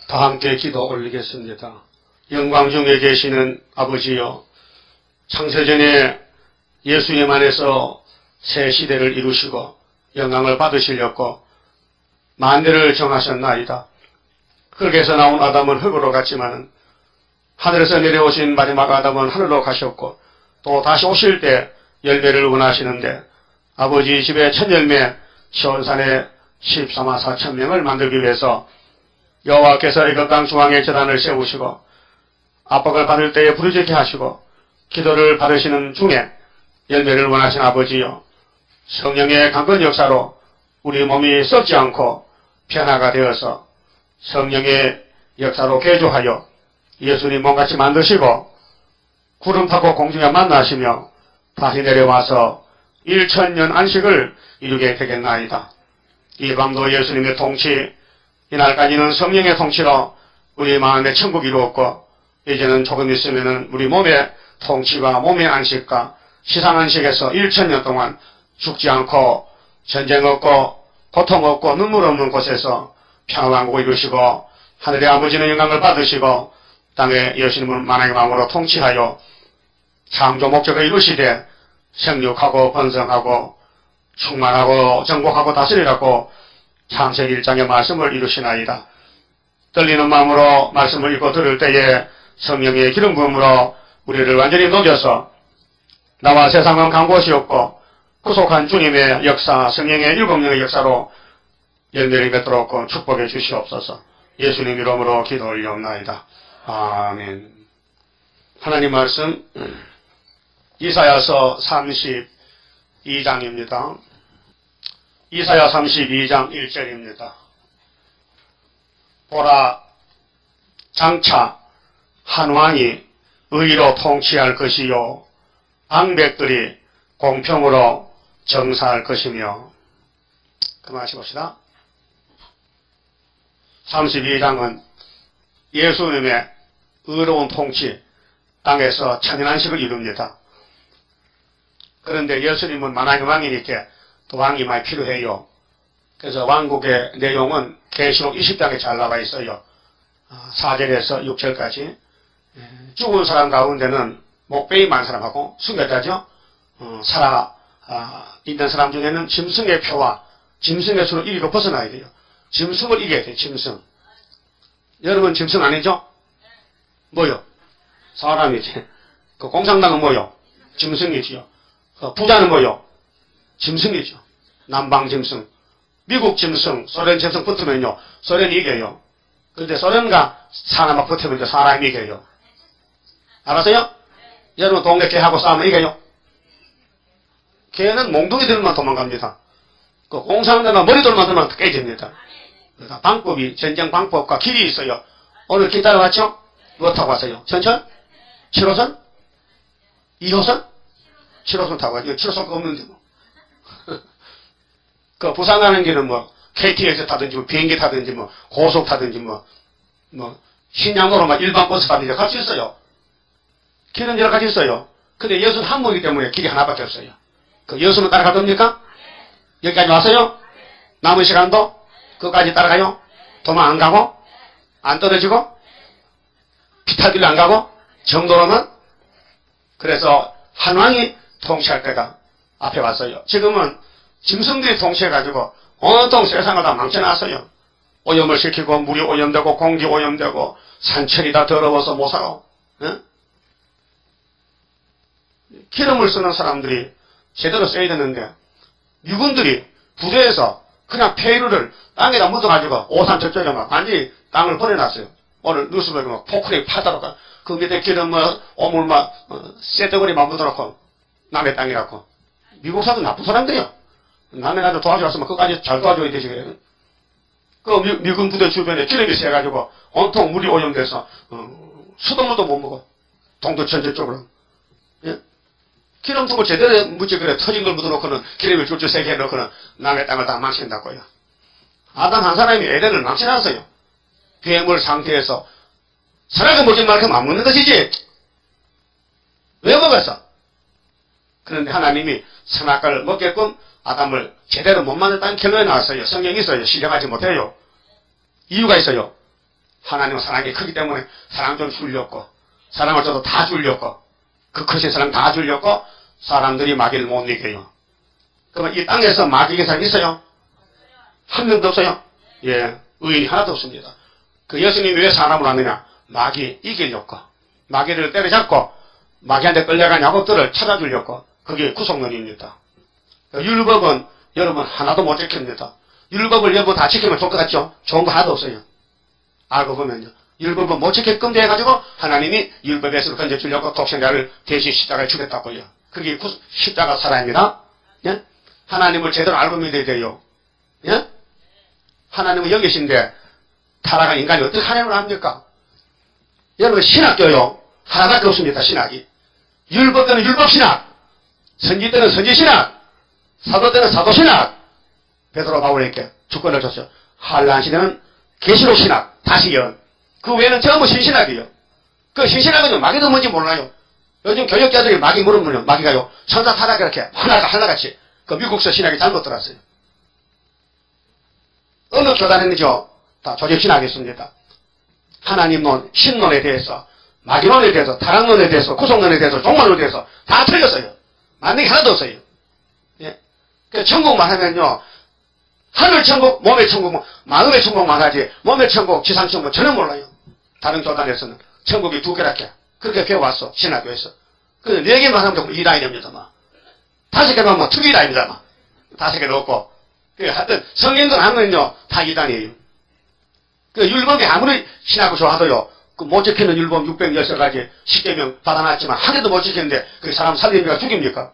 다 함께 기도 올리겠습니다. 영광 중에 계시는 아버지여, 창세전에 예수님 안에서 새 시대를 이루시고 영광을 받으시려고 만대를 정하셨나이다. 흙에서 나온 아담은 흙으로 갔지만 하늘에서 내려오신 마지막 아담은 하늘로 가셨고 또 다시 오실 때 열매를 원하시는데 아버지 집에 첫 열매 시온산에 14만 4천 명을 만들기 위해서 여호와께서 애굽 땅 중앙에 제단을 세우시고 압박을 받을 때에 부르짖게 하시고 기도를 받으시는 중에 열매를 원하신 아버지여, 성령의 강건 역사로 우리 몸이 썩지 않고 변화가 되어서 성령의 역사로 개조하여 예수님 몸같이 만드시고 구름 타고 공중에 만나시며 다시 내려와서 1000년 안식을 이루게 되겠나이다. 이 밤도 예수님의 통치, 이날까지는 성령의 통치로 우리 마음의 천국이 이루었고 이제는 조금 있으면 우리 몸의 통치와 몸의 안식과 시상 안식에서 1000년 동안 죽지 않고 전쟁 없고 고통 없고 눈물 없는 곳에서 평안왕국을 이루시고 하늘의 아버지는 영광을 받으시고 땅에 예수님을 만왕의 마음으로 통치하여 창조 목적을 이루시되 생육하고 번성하고 충만하고 정복하고 다스리라고 창세기 1장의 말씀을 이루시나이다. 떨리는 마음으로 말씀을 읽고 들을 때에 성령의 기름 부음으로 우리를 완전히 녹여서 나와 세상은 간 곳이 없고 구속한 주님의 역사, 성령의 일곱 영의 역사로 열매를 맺도록 축복해 주시옵소서. 예수님 이름으로 기도 올리옵나이다. 아멘. 하나님 말씀 이사야서 32장입니다. 이사야 32장 1절입니다. 보라, 장차 한 왕이 의로 통치할 것이요 방백들이 공평으로 정사할 것이며. 그만하시 봅시다. 32장은 예수님의 의로운 통치, 땅에서 천연안식을 이룹니다. 그런데 예수님은 만왕의 왕이니까 또 왕이 많이 필요해요. 그래서 왕국의 내용은 계시록 20장에 잘 나와 있어요. 4절에서 6절까지. 죽은 사람 가운데는 목베이 많은 사람하고 순교자죠. 살아 있는 사람 중에는 짐승의 표와 짐승의 수를 이기고 벗어나야 돼요. 짐승을 이겨야 돼요. 짐승. 여러분 짐승 아니죠? 뭐요? 사람이지. 그 공산당은 뭐요? 짐승이지요. 그 부자는 뭐요? 짐승이죠. 남방 짐승. 미국 짐승, 소련 짐승 붙으면요, 소련이 이겨요. 그런데 소련과 사람하고 붙으면 사람이 이겨요. 알았어요? 여러분 동네 개하고 싸우면 이겨요. 개는 몽둥이들만 도망갑니다. 그 공산당은 머리돌만 들면 깨집니다. 그러니까 방법이, 전쟁 방법과 길이 있어요. 오늘 길 따라왔죠? 뭐 타고 왔어요? 전철? 7호선? 2호선? 7호선 타고 왔죠. 7호선 없는데 뭐. 그 부산 가는 길은 뭐 KTX 타든지 뭐 비행기 타든지 뭐 고속 타든지 뭐 신양로로 막 일반 버스 타든지 갈 수 있어요. 길은 여러 가지 있어요. 근데 예수는 한 분이기 때문에 길이 하나밖에 없어요. 그 예수는 따라갈 겁니까? 여기까지 왔어요? 남은 시간도 그까지 따라가요? 도망 안 가고? 안 떨어지고? 피탈길로 안 가고? 정도로는? 그래서 한 왕이 통치할 때가 앞에 왔어요. 지금은 짐승들이 통치해가지고 온통 세상을 다 망쳐놨어요. 오염을 시키고 물이 오염되고 공기 오염되고 산천이 다 더러워서 못 살아. 응? 기름을 쓰는 사람들이 제대로 써야 되는데 미군들이 부대에서 그냥 폐유를 땅에다 묻어가지고 오산 저쪽에 막 완전히 땅을 버려놨어요. 오늘 뉴스에 막 포크레인 파다로가 그 밑에 기름 오물 막 쇠덩어리 막 묻어놓고 남의 땅이라고. 미국 사도 나쁜 사람들이요. 남의 나라 도와주었으면 그까지 잘 도와줘야 되지. 그 미군 부대 주변에 기름이 새가지고 온통 물이 오염돼서 수돗물도 못 먹어. 동도 전체 쪽으로. 예? 기름 두고 제대로 묻지 그래. 터진 걸 묻어놓고는 기름을 줄줄 세게 해놓고는 남의 땅을 다 망친다고요. 아담 한 사람이 에덴을 망쳐놨어요. 괴물 상태에서 선악을 먹지 말고 안 먹는 것이지. 왜 먹었어? 그런데 하나님이 선악과를 먹게끔 아담을 제대로 못 만들었다는 결론이 나왔어요. 성경이 있어요. 실행하지 못해요. 이유가 있어요. 하나님은 사랑이 크기 때문에 사랑 좀 주려고, 사랑을 줘도 다 주려고, 그 크신 사랑 다 주려고 사람들이 마귀를 못 이겨요. 그러면 이 땅에서 마귀 이긴 사람 있어요? 한 명도 없어요? 예, 의인이 하나도 없습니다. 그 예수님이 왜 사람을 왔느냐? 마귀 이기려고, 마귀를 때려잡고 마귀한테 끌려간 야곱들을 찾아주려고. 그게 구속론입니다. 율법은 여러분 하나도 못 지킵니다. 율법을 여러분 다 지키면 좋을 것 같죠? 좋은 거 하나도 없어요. 알고 보면요, 율법은 못 지키게끔 돼가지고 하나님이 율법에서 건져주려고 독생자를 대신 십자가에 죽였다고요. 그게 십자가 사랑입니다. 예? 하나님을 제대로 알고 믿어야 돼요. 예? 하나님은 여기 계신데 타락한 인간이 어떻게 하나님을 압니까? 여러분 신학교요, 하나밖에 없습니다. 신학이. 율법 때는 율법신학, 선지 때는 선지신학, 사도 때는 사도신학. 베드로 바울에게 주권을 줬어요. 한란 시대는 계시록신학, 다시연. 그 외에는 전부 신신학이에요. 그 신신학은 마귀도 뭔지 몰라요. 요즘 교육자들이 마귀 물으면요, 마귀가요, 천사 타락 이렇게 하나같이 그 미국서 신학이 잘못 들었어요. 어느 교단에는요, 다 조직신학이 있습니다. 하나님론, 신론에 대해서, 마귀론에 대해서, 타락론에 대해서, 구속론에 대해서, 종말론에 대해서 다 틀렸어요. 맞는 게 하나도 없어요. 예. 그 천국만 하면요, 하늘 천국, 몸의 천국, 마음의 천국만 하지, 몸의 천국, 지상 천국 전혀 몰라요. 다른 교단에서는 천국이 두 개밖에. 그렇게 배워왔어, 신학교에서. 그래서 4개만 하면 조금 이단입니다, 막. 5개만 하면 특이단입니다, 막. 5개 넣고. 하여튼, 성경들 하면요, 다 이단이에요. 그 율법이 아무리 신학을 좋아하도요, 그 못 지키는 율법 616가지 10계명 받아놨지만 한 개도 못 지키는데 그 사람 살립니까? 죽입니까?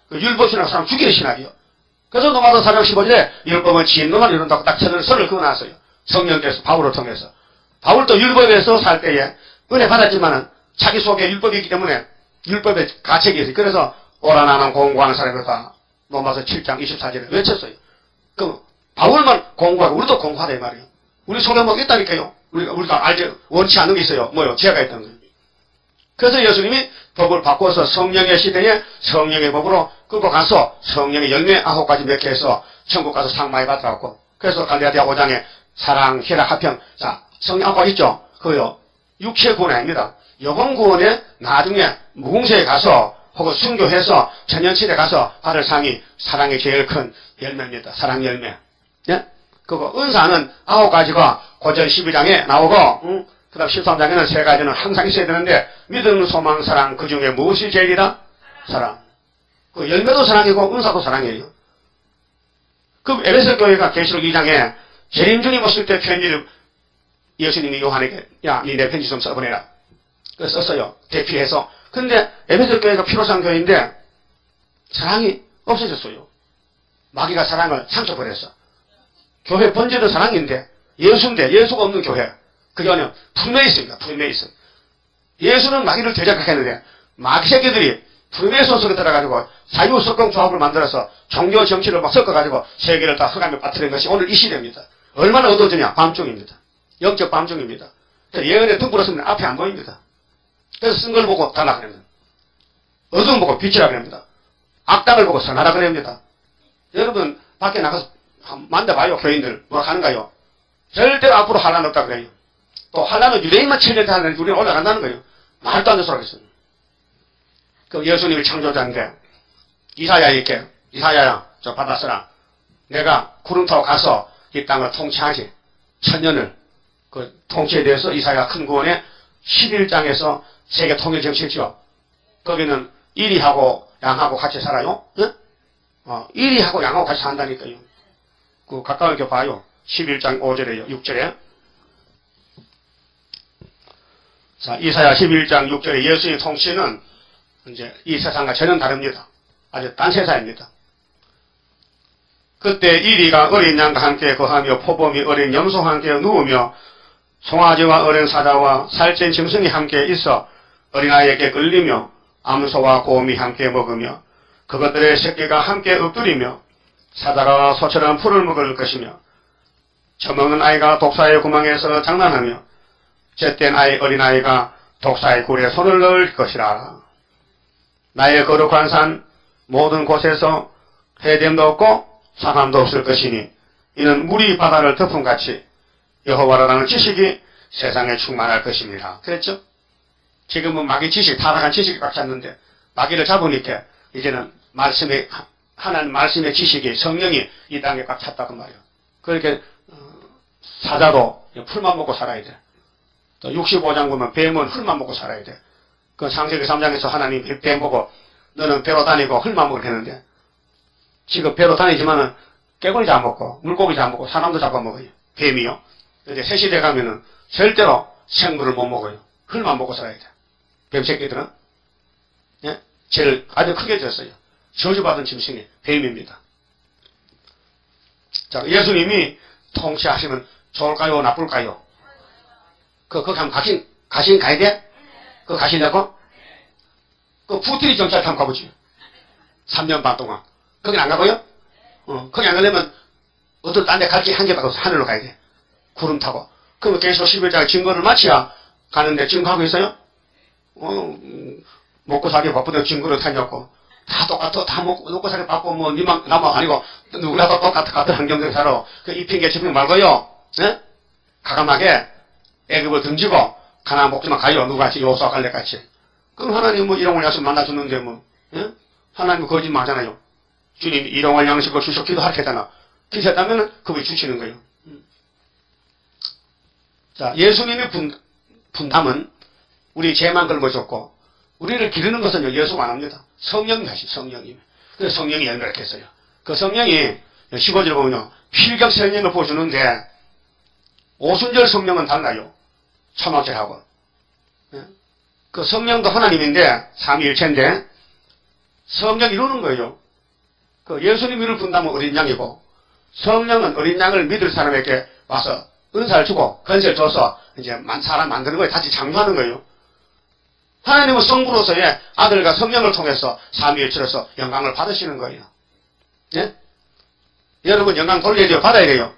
그 율법 신학 사람 죽이는 신학이요. 그래서 노마도 4장 15절에 율법은 진노만 이룬다고 딱 선을 그어놨어요. 성령께서 바울을 통해서. 바울도 율법에서 살 때에 은혜 받았지만은 자기 속에 율법이 있기 때문에 율법의 가책이 있어요. 그래서 오라나는 공부하는 사람이다. 로마서 7장 24절에 외쳤어요. 그럼 바울만 공부하고 우리도 공부하다 이 말이에요. 우리 속에 뭐 있다니까요. 우리가 알지, 원치 않는 게 있어요. 뭐요? 죄가 있다는 거예요. 그래서 예수님이 법을 바꿔서 성령의 시대에 성령의 법으로 끌고 가서 성령의 열매 9가지 맺게 해서 천국 가서 상 많이 받더라고. 그래서 갈라디아 5장에 사랑, 희락, 화평. 자, 성령 9가 있죠? 그거요. 육체 구원이 아닙니다. 영혼 구원에 나중에 무궁세에 가서 혹은 순교해서 천년치에 가서 받을 상이 사랑의 제일 큰 열매입니다. 사랑 열매. 예? 그거 은사는 9가지가 고전 12장에 나오고, 그 다음 13장에는 3가지는 항상 있어야 되는데, 믿음, 소망, 사랑, 그 중에 무엇이 제일이다? 사랑. 그 열매도 사랑이고, 은사도 사랑이에요. 그 에베소 교회가 계시록 2장에 재림 주님 오실 때 편지를 예수님이 요한에게, 야, 니 내 편지 좀 써보내라. 그래서 썼어요. 대피해서. 근데 에베소 교회가 피로상 교회인데, 사랑이 없어졌어요. 마귀가 사랑을 상처버렸어. 교회 본질은 사랑인데, 예수인데, 예수가 없는 교회. 그게 아니라 프리메이슨입니다. 프리메이슨. 예수는 마귀를 대적했는데, 마귀 새끼들이 프리메이슨 속에 들어가지고 자유석공 조합을 만들어서 종교 정치를 막 섞어가지고 세계를 다 흑암에 빠뜨린 것이 오늘 이 시대입니다. 얼마나 어두워지냐? 밤중입니다. 영적 밤중입니다. 예언에 등불을 쓰면 앞에 안 보입니다. 그래서 쓴 걸 보고 달라 그럽니다. 어두운 보고 빛이라 그럽니다. 악당을 보고 선하라 그럽니다. 여러분, 밖에 나가서 만나봐요, 교인들. 뭐 하는가요? 절대로 앞으로 환란 없다 그래요. 또 환란은 유대인만 7년 하는데 우리는 올라간다는 거예요. 말도 안 되는 소리 하겠어요. 그 예수님이 창조자인데, 이사야에게, 이사야야, 저 받아 쓰라. 내가 구름 타고 가서 이 땅을 통치하지. 천년을. 그 통치에 대해서 이사야 큰 구원에 11장에서 세계 통일 정치했죠. 거기는 이리하고 양하고 같이 살아요. 예? 이리하고 양하고 같이 산다니까요. 그 가까우게 봐요. 11장 5절에요. 6절에. 자, 이사야 11장 6절에 예수의 통치는 이제 이 세상과 전혀 다릅니다. 아주 딴 세상입니다. 그때 이리가 어린 양과 함께 거하며 포범이 어린 염소와 함께 누우며 송아지와 어린 사자와 살찐 짐승이 함께 있어 어린아이에게 끌리며 암소와 곰이 함께 먹으며 그것들의 새끼가 함께 엎드리며 사자가 소처럼 풀을 먹을 것이며 처먹는 아이가 독사의 구멍에서 장난하며 젖된 어린아이가 독사의 굴에 손을 넣을 것이라. 나의 거룩한 산 모든 곳에서 해됨도 없고 상함도 없을 것이니 이는 물이 바다를 덮음같이 여호와라는 지식이 세상에 충만할 것입니다. 그랬죠? 지금은 마귀 지식, 타락한 지식이 꽉 찼는데 마귀를 잡으니까 이제는 하나님 말씀의 지식이, 성령이 이 땅에 꽉 찼다고 말이에요. 그렇게 사자도 풀만 먹고 살아야 돼. 또 65장 보면 뱀은 흙만 먹고 살아야 돼. 그 창세기 3장에서 하나님 뱀 보고 너는 배로 다니고 흙만 먹으면 되는데 지금 배로 다니지만은 깨구리 잡아먹고 물고기 잡아먹고 사람도 잡아먹어요. 뱀이요. 이제 새 시대 가면은 절대로 생물을 못 먹어요. 흙만 먹고 살아야 돼. 뱀 새끼들은. 예? 죄를 아주 크게 졌어요. 저주받은 짐승이 뱀입니다. 자, 예수님이 통치하시면 좋을까요? 나쁠까요? 거기 한번 가신 가야 돼? 그거 가시려고? 그 푸트리 정찰 한번 가보지. 3년 반 동안. 거긴 안 가고요? 거기 안 가려면 어떤 딴 데 갈지 한 개 가고 하늘로 가야 돼. 구름 타고. 그러면 계속 11자가 증거를 마치야 가는데 증거하고 있어요? 먹고 살기 바쁘다고 증거를 타냐고. 다 똑같아. 다 먹고 살기 바쁘고 뭐 니만 나만 아니고 누구라도 똑같은 환경에서 살아. 그 이 핑계 저 핑계 말고요. 예? 가감하게 애급을 던지고 가나 먹지만 가요. 누구같이 요수와 갈래같이. 그럼 하나님 뭐 일용할 양식 만나줬는데 뭐. 예? 하나님은 거짓말 하잖아요. 주님 일용할 양식을 주셔 기도하겠잖아. 기도했다면 그분이 주시는 거예요. 자, 예수님의 분담은 우리 죄만 걸어줬고 우리를 기르는 것은 예수가 안 합니다. 성령이 하시 성령이. 그래서 성령이 연결했어요. 그 성령이 15절 보면요. 필경 성령을 보여주는데 오순절 성령은 달라요. 초막절하고. 그 성령도 하나님인데 삼위일체인데 성령이 이루는 거예요. 그 예수님 이룰 분담은 어린 양이고 성령은 어린 양을 믿을 사람에게 와서 은사를 주고 건설을 줘서 이제 사람 만드는 거예요. 다시 창조하는 거예요. 하나님은 성부로서의 아들과 성령을 통해서 삼위일체로서 영광을 받으시는 거예요. 예? 여러분 영광 돌려야 돼요? 받아야 돼요?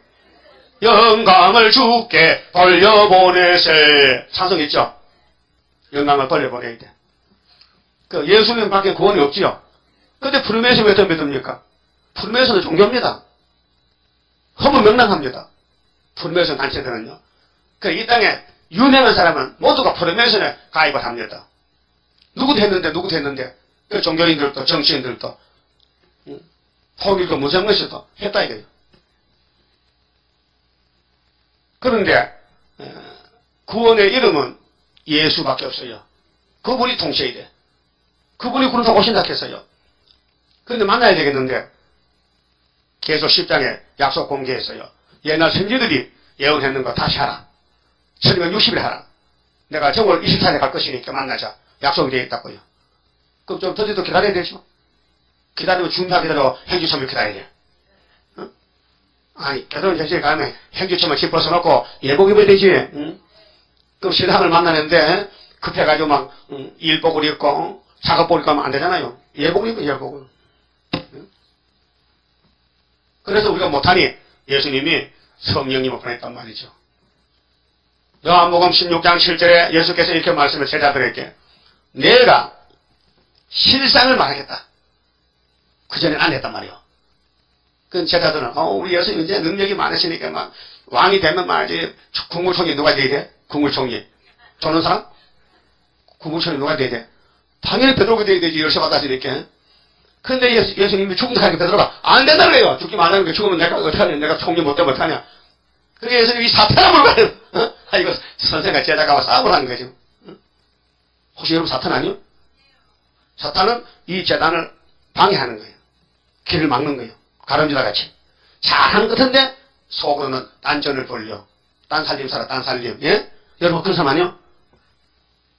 영광을 주께 돌려보내세. 찬송 있죠? 영광을 돌려보내야 돼. 그 예수님 밖에 구원이 없지요? 근데 푸르메스 왜 더 믿습니까? 푸르메스는 종교입니다. 허무 명랑합니다. 푸르메스 단체들은요. 그 이 땅에 유명한 사람은 모두가 푸르메스에 가입을 합니다. 누구도 했는데 그 종교인들도 정치인들도 통일도 무정무시도 했다 이거예요. 그런데 구원의 이름은 예수밖에 없어요. 그분이 통치해야 돼. 그분이 구원을 오신다 했어요. 그런데 만나야 되겠는데 계속 10장에 약속 공개했어요. 옛날 선지들이 예언했는 거 다시 하라. 1260일 하라. 내가 정월 24일에 갈 것이니까 만나자. 약속이 되어 있다고요. 그럼 좀 더디도 기다려야 되죠. 기다리면 준비하게 기다려 행주처럼 기다려야 돼. 응? 아니 결혼 전시에 가면 행주처럼 집 벗어놓고 예복 입어야 되지. 응? 그럼 신랑을 만나는데 급해가지고 막 일복을 입고 작업복을 입고 하면 안 되잖아요. 예복을 입어 예복을. 응? 그래서 우리가 못하니 예수님이 성령님을 보냈단 말이죠. 요한복음 16장 7절에 예수께서 이렇게 말씀을 제자들에게 내가 실상을 말하겠다. 그전엔 안 했단 말이요. 그 제자들은 우리 예수님 이제 능력이 많으시니까 막 왕이 되면 말이지 국무총리 누가 돼야 돼? 국무총리. 조는 사람? 국무총리 누가 돼야 돼? 당연히 베드로가 돼야 되지. 열쇠 받았으니까. 근데 예수님이 죽음까지 베드로가 안 된다는 거예요. 죽지 말라는 게 죽으면 내가 어떡하냐. 내가 총리 못 되면 어떡하냐. 그게 예수님이 사탄을 물어가요. 이거 선생과 제자가 싸움을 하는 거죠. 혹시 여러분 사탄 아니요? 사탄은 이 재단을 방해하는 거예요. 길을 막는 거예요. 가름지다 같이. 잘하는 것 같은데 속으로는 딴전을 벌려. 딴살림 살아, 딴살림. 예? 여러분 그런 사람 아니요?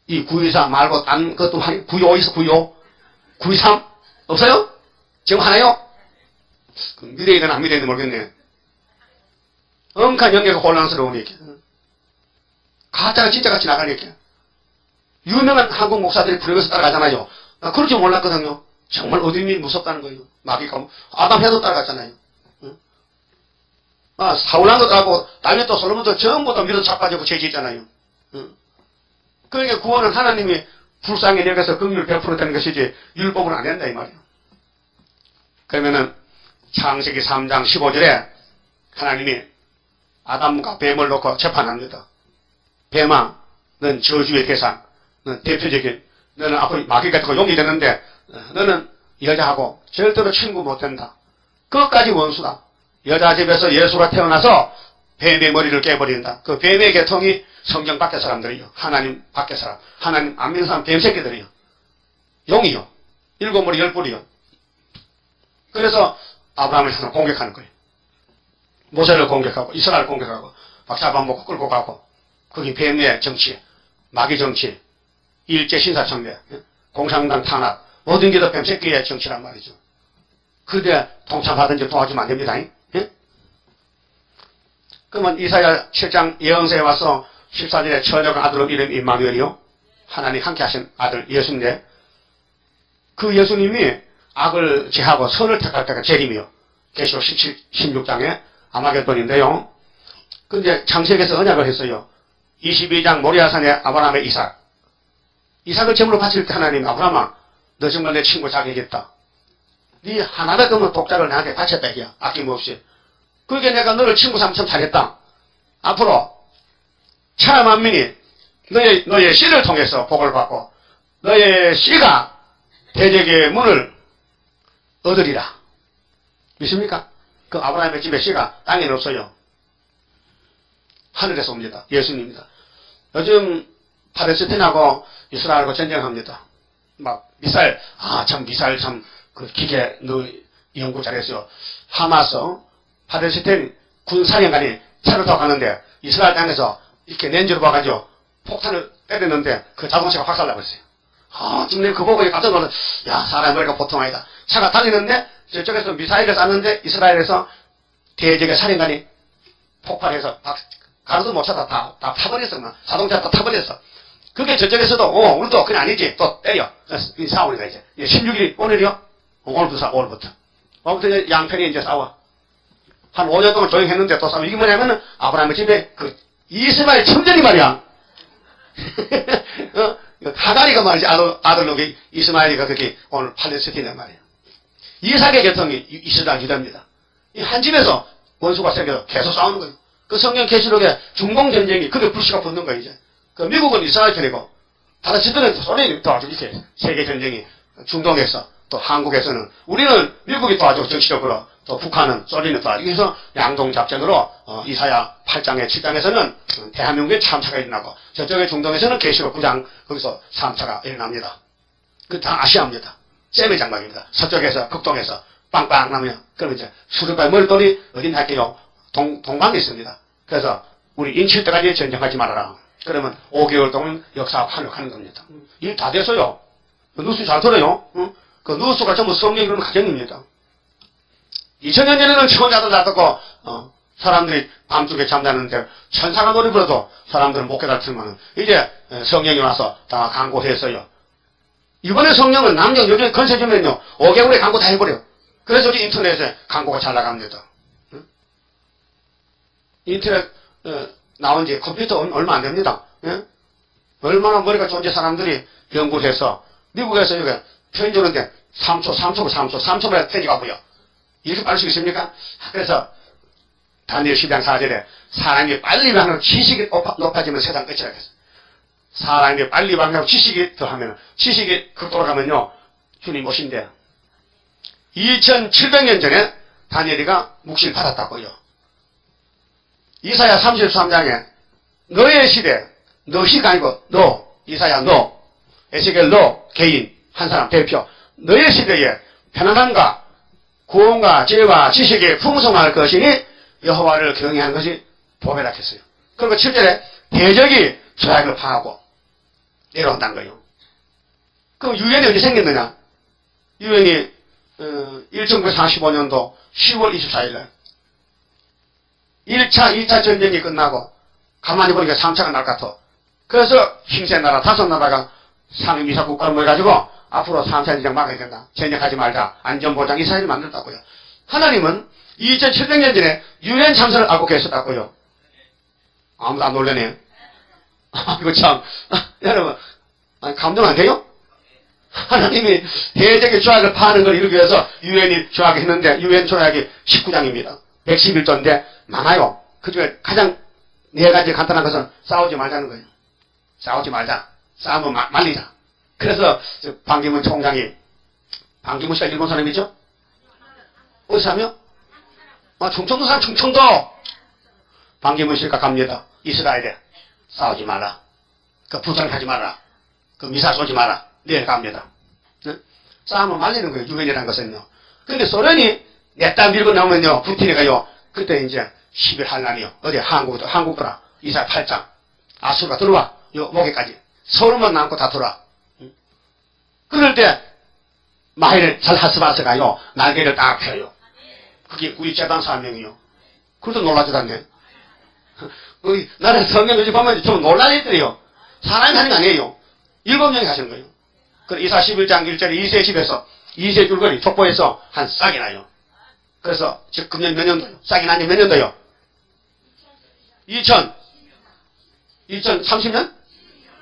이 924 말고 딴 것도 95 있어, 95. 923? 없어요? 지금 하나요? 믿어야 되나 안 믿어야 되나 모르겠네. 엄한 연계가 혼란스러우니까. 가짜가 진짜같이 나가니까. 유명한 한국 목사들이 부르면서 따라가잖아요. 나 그럴 줄 몰랐거든요. 정말 어둠이 무섭다는 거예요. 마귀가 아담 해도 따라갔잖아요. 응? 사울랑도 따라가고 다윗도 솔로몬도 전부 다 믿어 자빠지고 죄지있잖아요. 응? 그러니까 구원은 하나님이 불쌍히 여겨서 긍휼 베풀었다는 것이지 율법은 안 된다 이 말이에요. 그러면은 창세기 3장 15절에 하나님이 아담과 뱀을 놓고 재판합니다. 뱀아, 넌 저주의 대상, 넌 대표적인, 너는 앞으로 마귀 같은 거 용이 되는데, 너는 여자하고 절대로 친구 못된다. 끝까지 원수다. 여자 집에서 예수가 태어나서 뱀의 머리를 깨버린다. 그 뱀의 계통이 성경 밖의 사람들이요. 하나님 밖의 사람. 하나님 안 믿는 사람 뱀새끼들이요. 용이요. 7머리 10뿔이요. 그래서 아브라함을 항상 공격하는 거예요. 모세를 공격하고 이스라엘을 공격하고 막 잡아먹고 끌고 가고 그게 뱀의 정치, 마귀 정치, 일제 신사청대, 공산당 탄압 모든 게 다 뱀새끼의 정치란 말이죠. 그런데 동참하든지 도와주면 안 됩니다. 예? 그러면 이사야 7장 예언서에 와서 14절에 처녀가 아들 이름 임마누엘이요. 하나님 함께 하신 아들 예수인데 그 예수님이 악을 제하고 선을 택할 때가 재림이요. 계시록 16장에 아마겟돈인데요. 근데 창세기에서 언약을 했어요. 22장 모리아산에 아브라함의 이삭을 제물로 바칠 때 하나님 아브라함아 너 정말 내 친구 자격이겠다. 네 하나도 없는 독자를 나한테 바쳤다 이게야. 아낌없이. 그러게 내가 너를 친구 삼처럼 잘했다. 앞으로 천하 만민이 너의 씨를 통해서 복을 받고 너의 씨가 대적의 문을 얻으리라. 믿습니까? 그 아브라함의 집에 씨가 땅에는 없어요. 하늘에서 옵니다. 예수님입니다. 요즘 팔레스타인하고 이스라엘하고 전쟁합니다. 막 미사일, 미사일 그 기계 너 연구 잘했어요. 하마스 팔레스타인 군사령관이 차를 타고 가는데 이스라엘 땅에서 이렇게 렌즈로 봐가지고 폭탄을 때렸는데 그 자동차가 확살나고 있어요. 지금 그 보고 깜짝 놀라서 야 사람의 머리가 보통 아니다. 차가 달리는데 저쪽에서 미사일을 쐈는데 이스라엘에서 대적의 사령관이 폭발해서 가로도 못 찾아 다 타버렸어. 자동차 다 타버렸어. 그게 저쪽에서도 우리도 그냥 아니지 또 때려. 싸우니까 이제 16일 오늘이요? 오늘부터 아무튼 양편이 이제 싸워. 한 5년 동안 조용했는데 또 싸워. 이게 뭐냐면은 아브라함의 집에 그 이스마엘 청전이 말이야. 하가리가 말이지 아들로 이스마엘이가 그렇게 오늘 팔레스타인이란 말이야. 이삭의 계통이 이스라엘 유다입니다. 이 한 집에서 원수가 생겨서 계속 싸우는 거예요. 그 성경 계시록에 중동 전쟁이 그게 불씨가 붙는 거예요 이제. 그 미국은 이스라엘 편이고 다른 지들은 소련이 도와주고 이렇게 세계 전쟁이 중동에서 또 한국에서는 우리는 미국이 도와주고 정치적으로 또 북한은 소련이 도와주고 그래서 양동작전으로 이사야 8장에 7장에서는 대한민국에 참사가 일어나고 저쪽에 중동에서는 계시록 9장 거기서 참사가 일어납니다. 그 다 아시아입니다. 셈의 장막입니다. 서쪽에서 북동에서 빵빵 나면 그러면 이제 수르바의 머리돌이 어딘 할게요? 동방에 있습니다. 그래서 우리 인칠 때까지 전쟁하지 말아라. 그러면 5개월 동안 역사가 활력하는 겁니다. 일 다 됐어요. 뉴스 잘 들어요. 그 뉴스가 전부 성경이 그런 가정입니다. 2000년 전에는 천사도 다 듣고 사람들이 밤중에 잠자는데 천사가 노래 불러도 사람들은 못 깨달으면 이제 성령이 와서 다 강구했어요. 이번에 성령은 남녀 여전히 건세 주면요 5개월에 강구 다 해버려. 그래서 우리 인터넷에 광고가 잘 나갑니다. 인터넷 나온 지 컴퓨터 얼마 안 됩니다. 예? 얼마나 머리가 좋은지 사람들이 연구를 해서 미국에서 여기 편지 오는데 3초만 편지가 보여. 이렇게 빨리 수 있습니까? 그래서 다니엘 10장 4절에 사람이 빨리 방하고 지식이 높아지면 세상 끝이라고 했어요. 사람이 빨리 방하고 지식이 더하면 지식이 극도로 주님 오신대요. 2700년 전에 다니엘이가 묵시를 받았다고요. 이사야 33장에 너의 시대, 너 시가 아니고 너, 이사야 너, 에스겔 너, 개인, 한 사람 대표, 너의 시대에 편안함과 구원과 지혜와 지식이 풍성할 것이니 여호와를 경외하는 것이 보배라 했어요. 그리고 7절에 대적이 죄악을 파하고 내려온다는 거예요. 그럼 유엔이 언제 생겼느냐? 유엔이 1945년도 10월 24일 날 1차, 2차 전쟁이 끝나고 가만히 보니까 3차가 날 것 같아. 그래서 흰세 나라 5나라가 상임이사 국가를 모여가지고 앞으로 3차 전쟁 막아야 된다. 전쟁하지 말자. 안전보장 이사회를 만들었다고요. 하나님은 2700년 전에 유엔 참사를 알고 계셨다고요. 아무도 안 놀래네요. 이거 참 여러분 감동 안 돼요? 하나님이 대적의 조약을 파는 걸 이루기 위해서 유엔이 조약했는데 유엔 조약이 19장입니다. 111조인데 많아요. 그중에 가장 네 가지 간단한 것은 싸우지 말자는 거예요. 싸우지 말자. 싸우면 말리자. 그래서 반기문 총장이, 반기문 씨가 일본 사람이죠? 어디 사람이요? 충청도 사람, 충청도! 반기문 씨가 갑니다. 이스라엘에 싸우지 마라. 불쌍하지 마라. 미사 쏘지 마라. 내일 갑니다. 네? 싸우면 말리는 거예요. 유엔이라는 것은요. 근데 소련이 냈다 밀고 나오면요, 푸틴이가요, 그때 이제 10일 한란이요. 어디 한국더라. 이스라엘 8장. 아수르가 들어와. 요 목에까지. 서울만 남고 다 들어와. 그럴 때 마헬 살하스바스가요, 날개를 딱 펴요. 그게 우리 재단사 한 명이요. 그래도 놀라지도 않네. 나는 성경을 보면 좀 놀랄 일들이요. 사람이 하는 게 아니에요. 7명이 하시는 거예요. 그 이사 11장 1절에 2세 집에서 2세 줄거리 족보에서 한 싹이 나요. 그래서 즉 금년 몇 년도요? 싹이 난 지 몇 년도요? 2030년?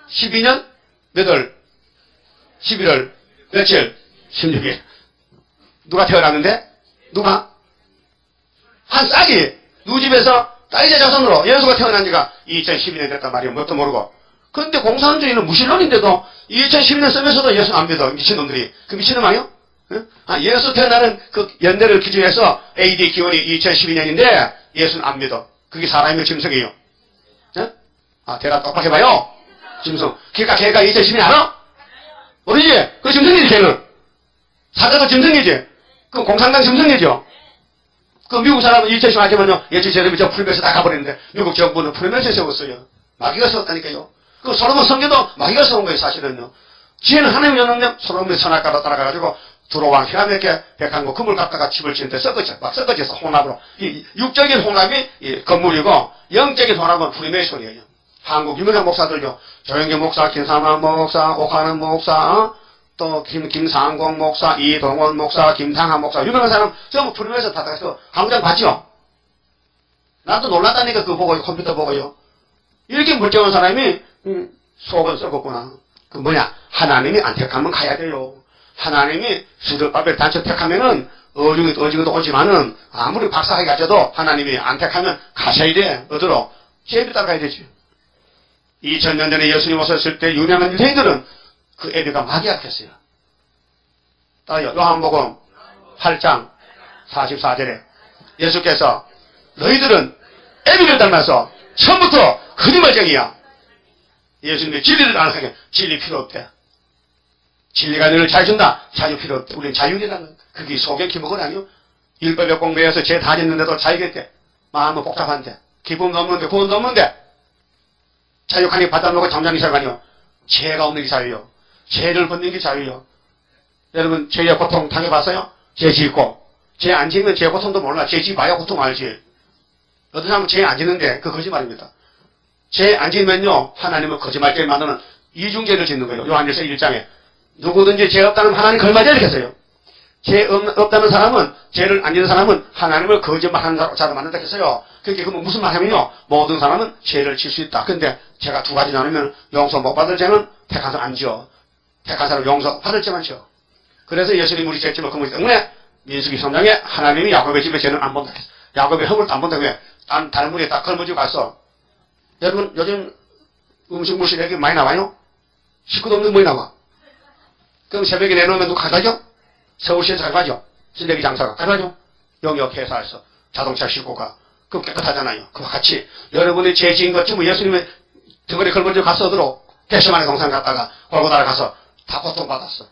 12년? 몇 월? 11월 며칠? 16일. 누가 태어났는데? 누가? 한 싹이 누구 집에서 딸제 자손으로 예수가 태어난 지가 2012년 됐단 말이에요. 뭣도 모르고. 그런데 공산주의는 무신론인데도 2012년 쓰면서도 예수는 안 믿어. 미친놈들이. 그 미친놈 아니요? 예수 태어나는 그 연대를 기준해서 AD 기원이 2012년인데 예수는 안 믿어. 그게 사람의 짐승이에요. 대답 똑바로 해봐요. 짐승. 그러니까 걔가 2012년 알아? 모르지? 그 짐승이지 걔는. 사자도 짐승이지. 그 공산당 짐승이죠. 그 미국 사람은 2010년 하지만요, 예수 제대로 저 풀면서 다 가버리는데, 미국 정부는 풀면서 세웠어요. 마귀가 세웠다니까요. 그 솔로몬 성경도 마귀가 세운 거예요, 사실은요. 지혜는 하나님이었는데, 솔로몬의 선악과로 따라가가지고, 두로왕 희라맥게 백한고 금을 갖다가 집을 짓는데 썩어져서 혼합으로. 이 육적인 혼합이 이 건물이고, 영적인 혼합은 프리메이션이에요. 한국 유명한 목사들요. 조영기 목사, 김삼환 목사, 오카는 목사, 또 김상공 목사, 이동원 목사, 김상한 목사, 유명한 사람 전부 프리메이션 다 해서 한국장 봤죠? 나도 놀랐다니까 그거 보고 컴퓨터 보고요. 이렇게 멀쩡한 사람이 속은 썩었구나. 그 뭐냐? 하나님이 안 택하면 가야 돼요. 하나님이 수들바벨 단체 택하면은 어중이도 오지만은 아무리 박사하게 가져도 하나님이 안 택하면 가셔야 돼. 어디로? 제비 따라가야 되지. 2000년 전에 예수님 오셨을 때 유명한 유대인들은 그 애비가 마귀약했어요. 따라요. 요한복음 8장 44절에 예수께서 너희들은 애비를 닮아서 처음부터 거짓말쟁이야. 예수님이 진리를 알게 진리 필요 없대. 진리가 너를 자유준다. 자유 필요 없대. 우리는 자유이라는 그게 속의 기목은 아니요. 율법에 공부해서 죄 다녔는데도 자유겠대. 마음은 복잡한데 기분도 없는데 구원도 없는데 자유하니 받아놓고 잠자는 사람이요. 죄가 없는 게 자유요. 죄를 벗는 게 자유요. 여러분 죄의 고통 당해봤어요? 죄 짓고 죄 안 지으면 죄 고통도 몰라. 죄 지봐야 고통 알지. 어떤 사람은 죄 안 짓는데 그 거짓말입니다. 죄 안 짓면요 하나님은 거짓말죄를 만드는 이중죄를 짓는 거예요. 요한일서 1장에 누구든지 죄 없다는 하나님 걸맞아 이렇게 했어요. 죄 없다는 사람은 죄를 안 짓는 사람은 하나님을 거짓말하는 자로 만든다 했어요. 그게 그러면 무슨 말하면요 모든 사람은 죄를 질 수 있다. 근데 죄가 두 가지 나누면 용서 못 받을 죄는 택한 사람 안 지어. 택한 사람 용서 받을 죄만 지어. 그래서 예수님 우리 죄짐을 그물기 때문에 민수기 3장에 하나님이 야곱의 집에 죄는 안 본다 했어. 야곱의 허물도 안 본다. 왜? 다른 분이 다 걸머지고 갔어. 여러분 요즘 음식 물시력이 많이 나와요? 식구도 없는데 뭐이 나와? 그럼 새벽에 내놓으면 누가 가져가죠? 서울시에서 가져가죠? 쓰레기 장사가 가져가죠? 영역 회사에서 자동차 싣고 가. 그럼 깨끗하잖아요. 그와 같이 여러분이 죄 지은 것 전부 예수님의 덩어리 걸머지고 갔어도록 겟세마네 동산 갔다가 골고다라 가서 다 고통받았어.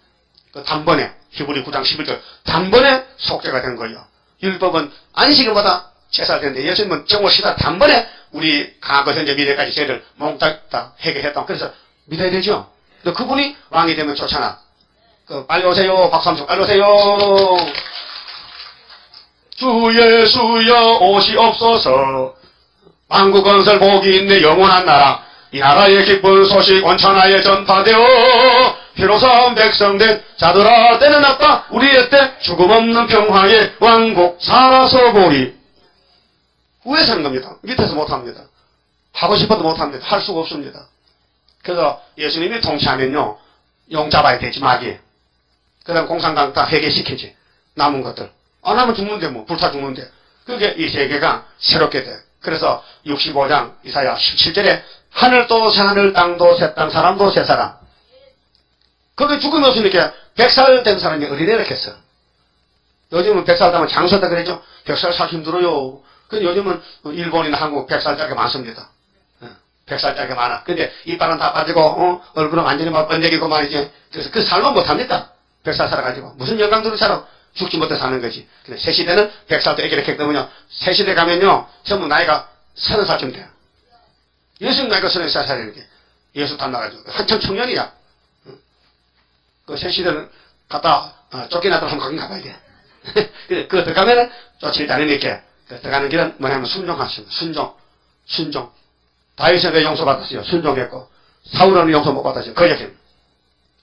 그 단번에 히브리 9장 11절 단번에 속죄가 된 거예요. 율법은 안식일마다 제사를 했는데 예수님은 정오시다 단번에 우리 과거 현재 미래까지 죄를 몽땅 다 해결했다. 그래서 믿어야 되죠. 그분이 왕이 되면 좋잖아. 빨리 오세요. 박수 한번 빨리 오세요. 주 예수여 오시옵소서. 만국 건설 복이 있네 영원한 나라. 이 나라의 기쁜 소식 온 천하에 전파되어 비로소 백성된 자들아 때는 났다. 우리의 때 죽음 없는 평화의 왕국 살아서 보리. 위에서 하는 겁니다. 밑에서 못합니다. 하고 싶어도 못합니다. 할 수가 없습니다. 그래서 예수님이 통치하면요 용 잡아야 되지 마귀. 그 다음 공산당 다 회개시키지. 남은 것들. 안 하면 죽는데 뭐 불타 죽는데. 그게 이 세계가 새롭게 돼. 그래서 65장 이사야 17절에 하늘도 새 하늘, 땅도 새 땅, 사람도 새 사람. 거기 죽음이 없으니까 100살 된 사람이 어린애를 했어. 요즘은 100살 되면 장수한다 그러죠. 100살 살기 힘들어요. 근데 요즘은 일본이나 한국 100살짜리가 많습니다. 100살짜리가 많아. 근데 이빨은 다 빠지고 얼굴은 완전히 막 번데기고 말이지. 그래서 그 삶은 못합니다. 100살 살아가지고. 무슨 영광들을 살아. 죽지 못해 사는 거지. 근데 새 시대는 100살도 애기를 했기 때문에 새 시대 가면요. 전부 나이가 30살쯤 돼요. 예수 나이가 30살 이렇게. 예수 닮아가지고. 한참 청년이야. 그 새 시대는 갔다 쫓겨나도록 한번 가긴 가봐야 돼. 그 들어가면은 쫓기지 않으니까 들어가는 길은 뭐냐면 순종하십니다. 순종. 다윗은 왜 용서받았어요? 순종했고 사울은 용서 못 받았어요. 그 얘기는.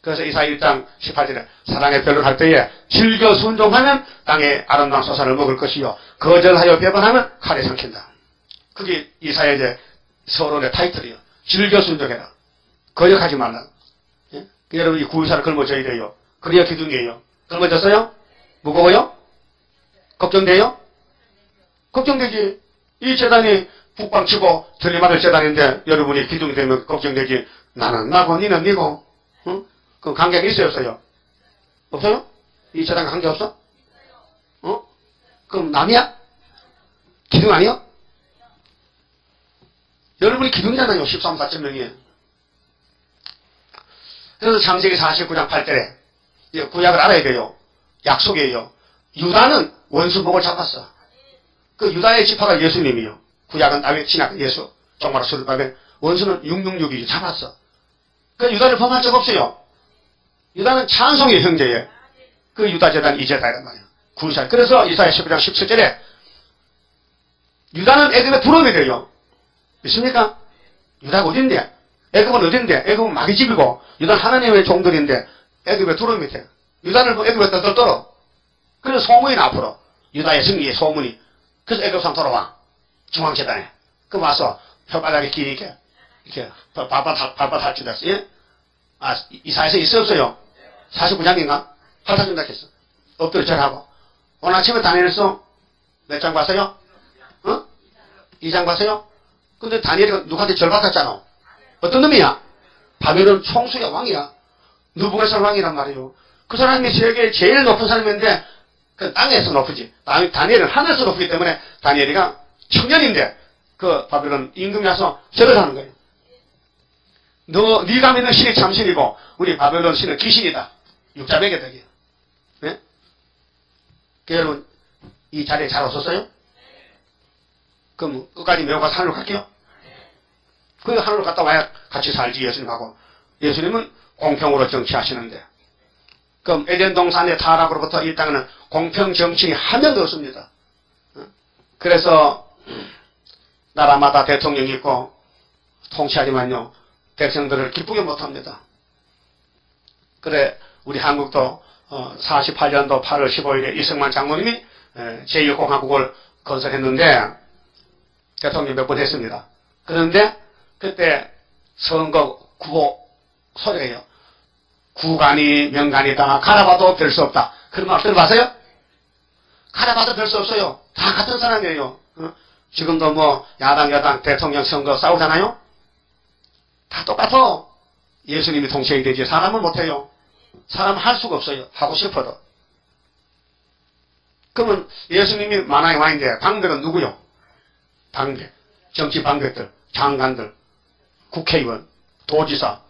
그래서 이사야 1장 18절에 사랑의 별을 할 때에 즐겨 순종하면 땅에 아름다운 소산을 먹을 것이요 거절하여 배반하면 칼에 삼킨다. 그게 이사야 이제 서론의 타이틀이에요. 즐겨 순종해라. 거역하지 말라. 예? 여러분 이 구유사를 걸머져야 돼요. 그래야 기둥이에요. 걸머졌어요? 무거워요? 걱정돼요? 걱정되지. 이 재단이 북방치고 들이맞을 재단인데 여러분이 기둥이 되면 걱정되지. 나는 나고 니는 니고. 응? 그 관계가 있어요 없어요? 없어요? 이 재단과 관계 없어? 그럼 남이야? 기둥 아니야? 여러분이 기둥이잖아요. 13, 4.0이에요. 그래서 창세기 49장 8절에 구약을 알아야 돼요. 약속이에요. 유다는 원수복을 잡았어. 그 유다의 지파가 예수님이요. 구약은 다윗, 신약 예수. 종마로 수르바벨. 원수는 666이 잡았어. 그 유다를 범한 적 없어요. 유다는 찬송의 형제예요. 그 유다 재단 이제다란 말이에요. 구유사. 그래서 이사야 19장 17절에 유다는 애굽의 두려움이 돼요. 있습니까? 유다가 어딘데? 애굽은 어딘데? 애굽은 마귀 집이고 유다는 하나님의 종들인데 애굽의 두려움이 돼요. 유다를 애굽에 떨어. 그래서 소문이 나 앞으로. 유다의 승리의 소문이. 그래서 애굽상 돌아와. 중앙재단에. 그럼 와서 혓바닥에 끼니까 이렇게 발바닥 할줄 알았어. 예? 이사야서 있어 없어요? 49장인가? 팔타준다 했어. 엎드려 절하고. 오늘 아침에 다니엘서 몇 장 봤어요? 2장 봤어요? 근데 다니엘이 누구한테 절 받았잖아. 어떤 놈이야? 바벨론 총수의 왕이야. 느부갓네살 왕이란 말이에요. 그 사람이 세계에 제일 높은 사람인데 그 땅에서 높으지. 다니엘은 하늘에서 높기 때문에 다니엘이가 청년인데 그 바벨론 임금이 와서 절을 하는 거예요. 네가 믿는 신이 참신이고 우리 바벨론 신은 귀신이다. 육자백의 덕이에요. 네? 여러분 이 자리에 잘 오셨어요? 그럼 끝까지 메고 가서 하늘로 갈게요. 그 하늘로 갔다 와야 같이 살지 예수님하고. 예수님은 공평으로 정치하시는데 그럼 에덴 동산의 타락으로부터 이 땅에는 공평 정치인이 한 명도 없습니다. 그래서 나라마다 대통령이 있고 통치하지만요 백성들을 기쁘게 못합니다. 그래 우리 한국도 48년도 8월 15일에 이승만 장모님이 제1공화국을 건설했는데 대통령 몇 번 했습니다. 그런데 그때 선거 구호 소리가 해요. 구간이 명간이다. 가라봐도 별 수 없다. 그런 말 들어봤어요? 가라봐도 별 수 없어요. 다 같은 사람이에요. 지금도 뭐 야당 여당 대통령 선거 싸우잖아요. 다 똑같아. 예수님이 통치해야 되지 사람은 못해요. 사람 할 수가 없어요. 하고 싶어도. 그러면 예수님이 만왕의 왕인데 방백은 누구요? 방백. 정치 방백들, 장관들, 국회의원, 도지사.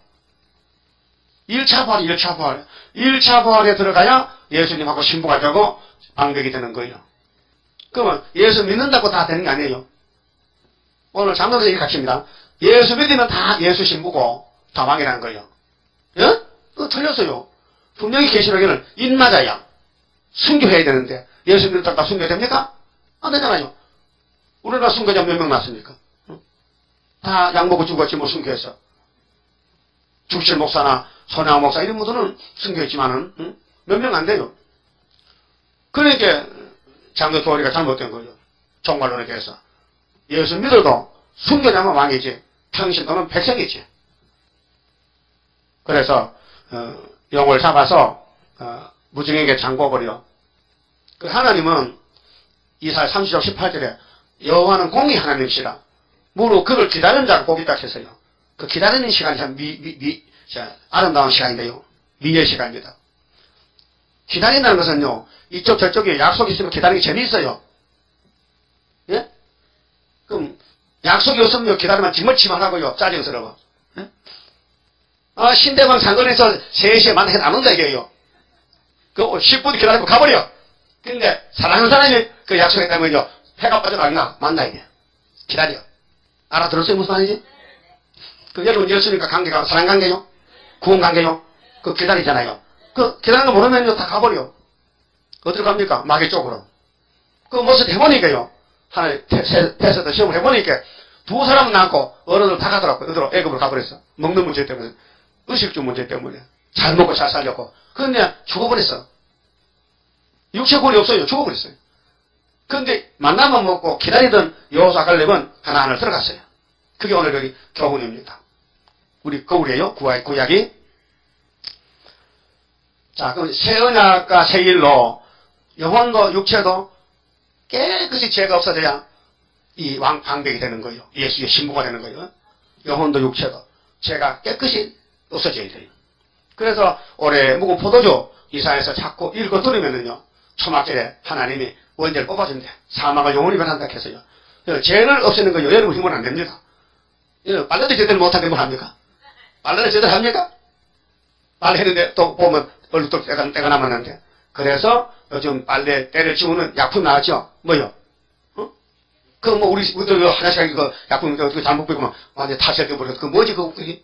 1차 부활, 1차 부활. 1차 부활에 들어가야 예수님하고 신부가 되고 방백이 되는 거예요. 그러면 예수 믿는다고 다 되는 게 아니에요. 오늘 장로들 얘기 같습니다. 예수 믿으면 다 예수 신부고 다 왕이라는 거예요. 예? 그거 틀렸어요. 분명히 계시록에는 인마자야. 순교해야 되는데 예수 믿는다고 다 순교됩니까? 안 되잖아요. 우리나라 순교자 몇 명 났습니까? 다 양보고 죽었지 뭐 순교해서. 죽실 목사나 손양호 목사 이런 분들은 순교했지만은 몇 명 안 돼요. 그러니까 장로 교리가 잘못된 거죠. 종말론에 대해서. 예수 믿어도 순교자면 왕이지 평신도는 백성이지. 그래서 영을 잡아서 무증에게 잠궈버려. 그 하나님은 이사야 30장 18절에 여호와는 공의 하나님이시라. 무릇 그를 기다리는 자가 복이 있다 했어요. 그 기다리는 시간이 참 아름다운 시간인데요. 미의 시간입니다. 기다린다는 것은요, 이쪽 저쪽에 약속이 있으면 기다리기 재미있어요. 예? 그럼 약속이 없으면 기다리면 정말 치만하고요, 짜증스러워. 예? 신대방 상권에서 3시에 만나게 안 온다 이게요. 그 10분 기다리고 가버려. 근데 사랑하는 사람이 그 약속했다면요, 해가 빠져나가나 만나야 돼. 기다려. 알아들었어요? 무슨 말이지? 그 여러분 이었으니까 관계가 사랑 관계요? 구원 관계요? 그 기다리잖아요. 그 기다리는 거 모르면요 다 가버려. 어디로 갑니까? 마귀 쪽으로. 그 무슨 해보니까요. 하나의 테스트 시험을 해보니까 두 사람은 낳고 어른들 다 가더라고요. 어디로? 애급으로 가버렸어. 먹는 문제 때문에. 의식주 문제 때문에. 잘 먹고 잘 살려고. 그런데 죽어버렸어. 육체권이 없어요. 죽어버렸어요. 그런데 만나면 먹고 기다리던 여호수아 갈렙은 가나안을 들어갔어요. 그게 오늘 여기 교훈입니다. 우리 거울이에요. 구약이. 자, 그럼 새 언약과 새 일로 영혼도 육체도 깨끗이 죄가 없어져야 이 방백이 되는 거예요. 예수의 신부가 되는 거예요. 영혼도 육체도 죄가 깨끗이 없어져야 돼요. 그래서 올해 묵은 포도주 이사에서 자꾸 읽어 들으면은요, 초막절에 하나님이 원죄를 뽑아준대. 사망을 영원히 변한다 했어요. 죄를 없애는 거요. 여러분 힘은 안 됩니다. 빨래도 제대로 못하게 뭘 합니까? 빨래를 제대로 합니까? 빨래 했는데 또 보면 얼룩도 때가 남았는데. 그래서 요즘 빨래 때를 지우는 약품 나왔죠? 뭐요? 그 뭐 우리들 하나씩 그 약품 그 잘못 빼고 막 완전 타설돼 버려. 그 뭐지 그게?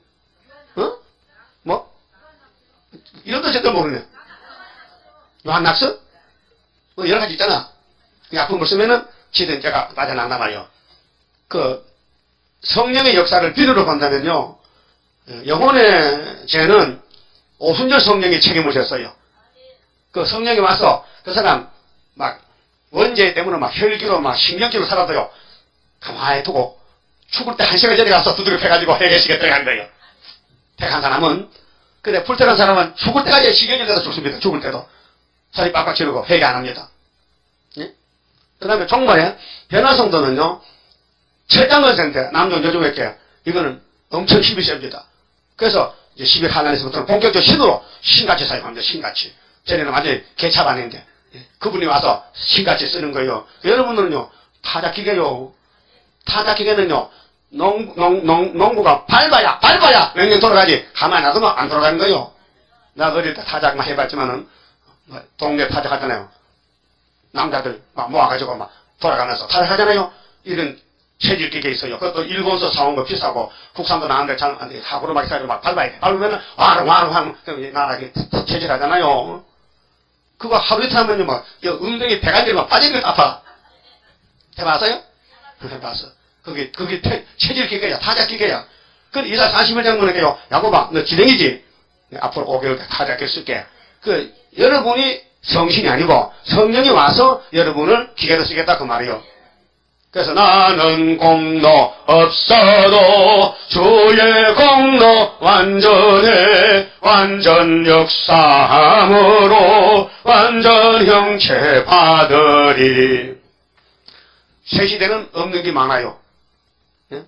뭐? 이런 제대로 모르네. 요한낙스? 뭐 여러 가지 있잖아. 그 약품을 쓰면은 지든 제가 빠져나간단 말이요. 그 성령의 역사를 비유로 본다면요, 영혼의 죄는 오순절 성령이 책임을 졌어요. 그 성령이 와서 그 사람 막 원죄 때문에 막 혈기로 막 신경질로 살아도요, 가만히 두고 죽을 때 1시간 전에 가서 두드려 패가지고 해결시켰다고 한 거예요. 택한 사람은. 근데 불택한 사람은 죽을 때까지 신경질 내서 죽습니다. 죽을 때도. 살이 빡빡 지르고 회개 안 합니다. 예? 그 다음에 종말에 변화성도는요, 철장건생때 남종 여종에게 이거는 엄청 힘이 셉니다. 그래서 이제 11 하나에서부터는 본격적으로 신으로 신같이 사용합니다. 신같이. 전에는 완전히 개차반인데 그분이 와서 신같이 쓰는 거예요. 여러분들은요, 타작기계요. 타작기계는요, 농부가 밟아야 명령 돌아가지. 가만히 놔두면 안 돌아가는 거예요. 나 어릴 때 타작만 해봤지만은 동네 타작하잖아요. 남자들 막 모아가지고 막 돌아가면서 타작하잖아요. 이런 체질기계 있어요. 그것도 일본서 사온 거 비싸고 국산도 나왔는데 잘 안 돼. 사고로 막 해가지고 막 밟아야 돼. 밟으면 와르와르 나라게 체질하잖아요. 그거 하루 이틀 하면요 막 엉덩이 대가리를 막 빠지는 게 아파. 해봤어요? 해봤어. 그게 체질기계야. 타작기계야. 그 이사 40일 장군에게요, 야고봐 너 지렁이지? 앞으로 5개월 타작기 쓸게. 그 여러분이 성신이 아니고 성령이 와서 여러분을 기계로 쓰겠다 그 말이요. 그래서 나는 공로 없어도 주의 공로 완전해. 완전 역사함으로 완전 형체 받으리. 새 시대는 없는 게 많아요. 예?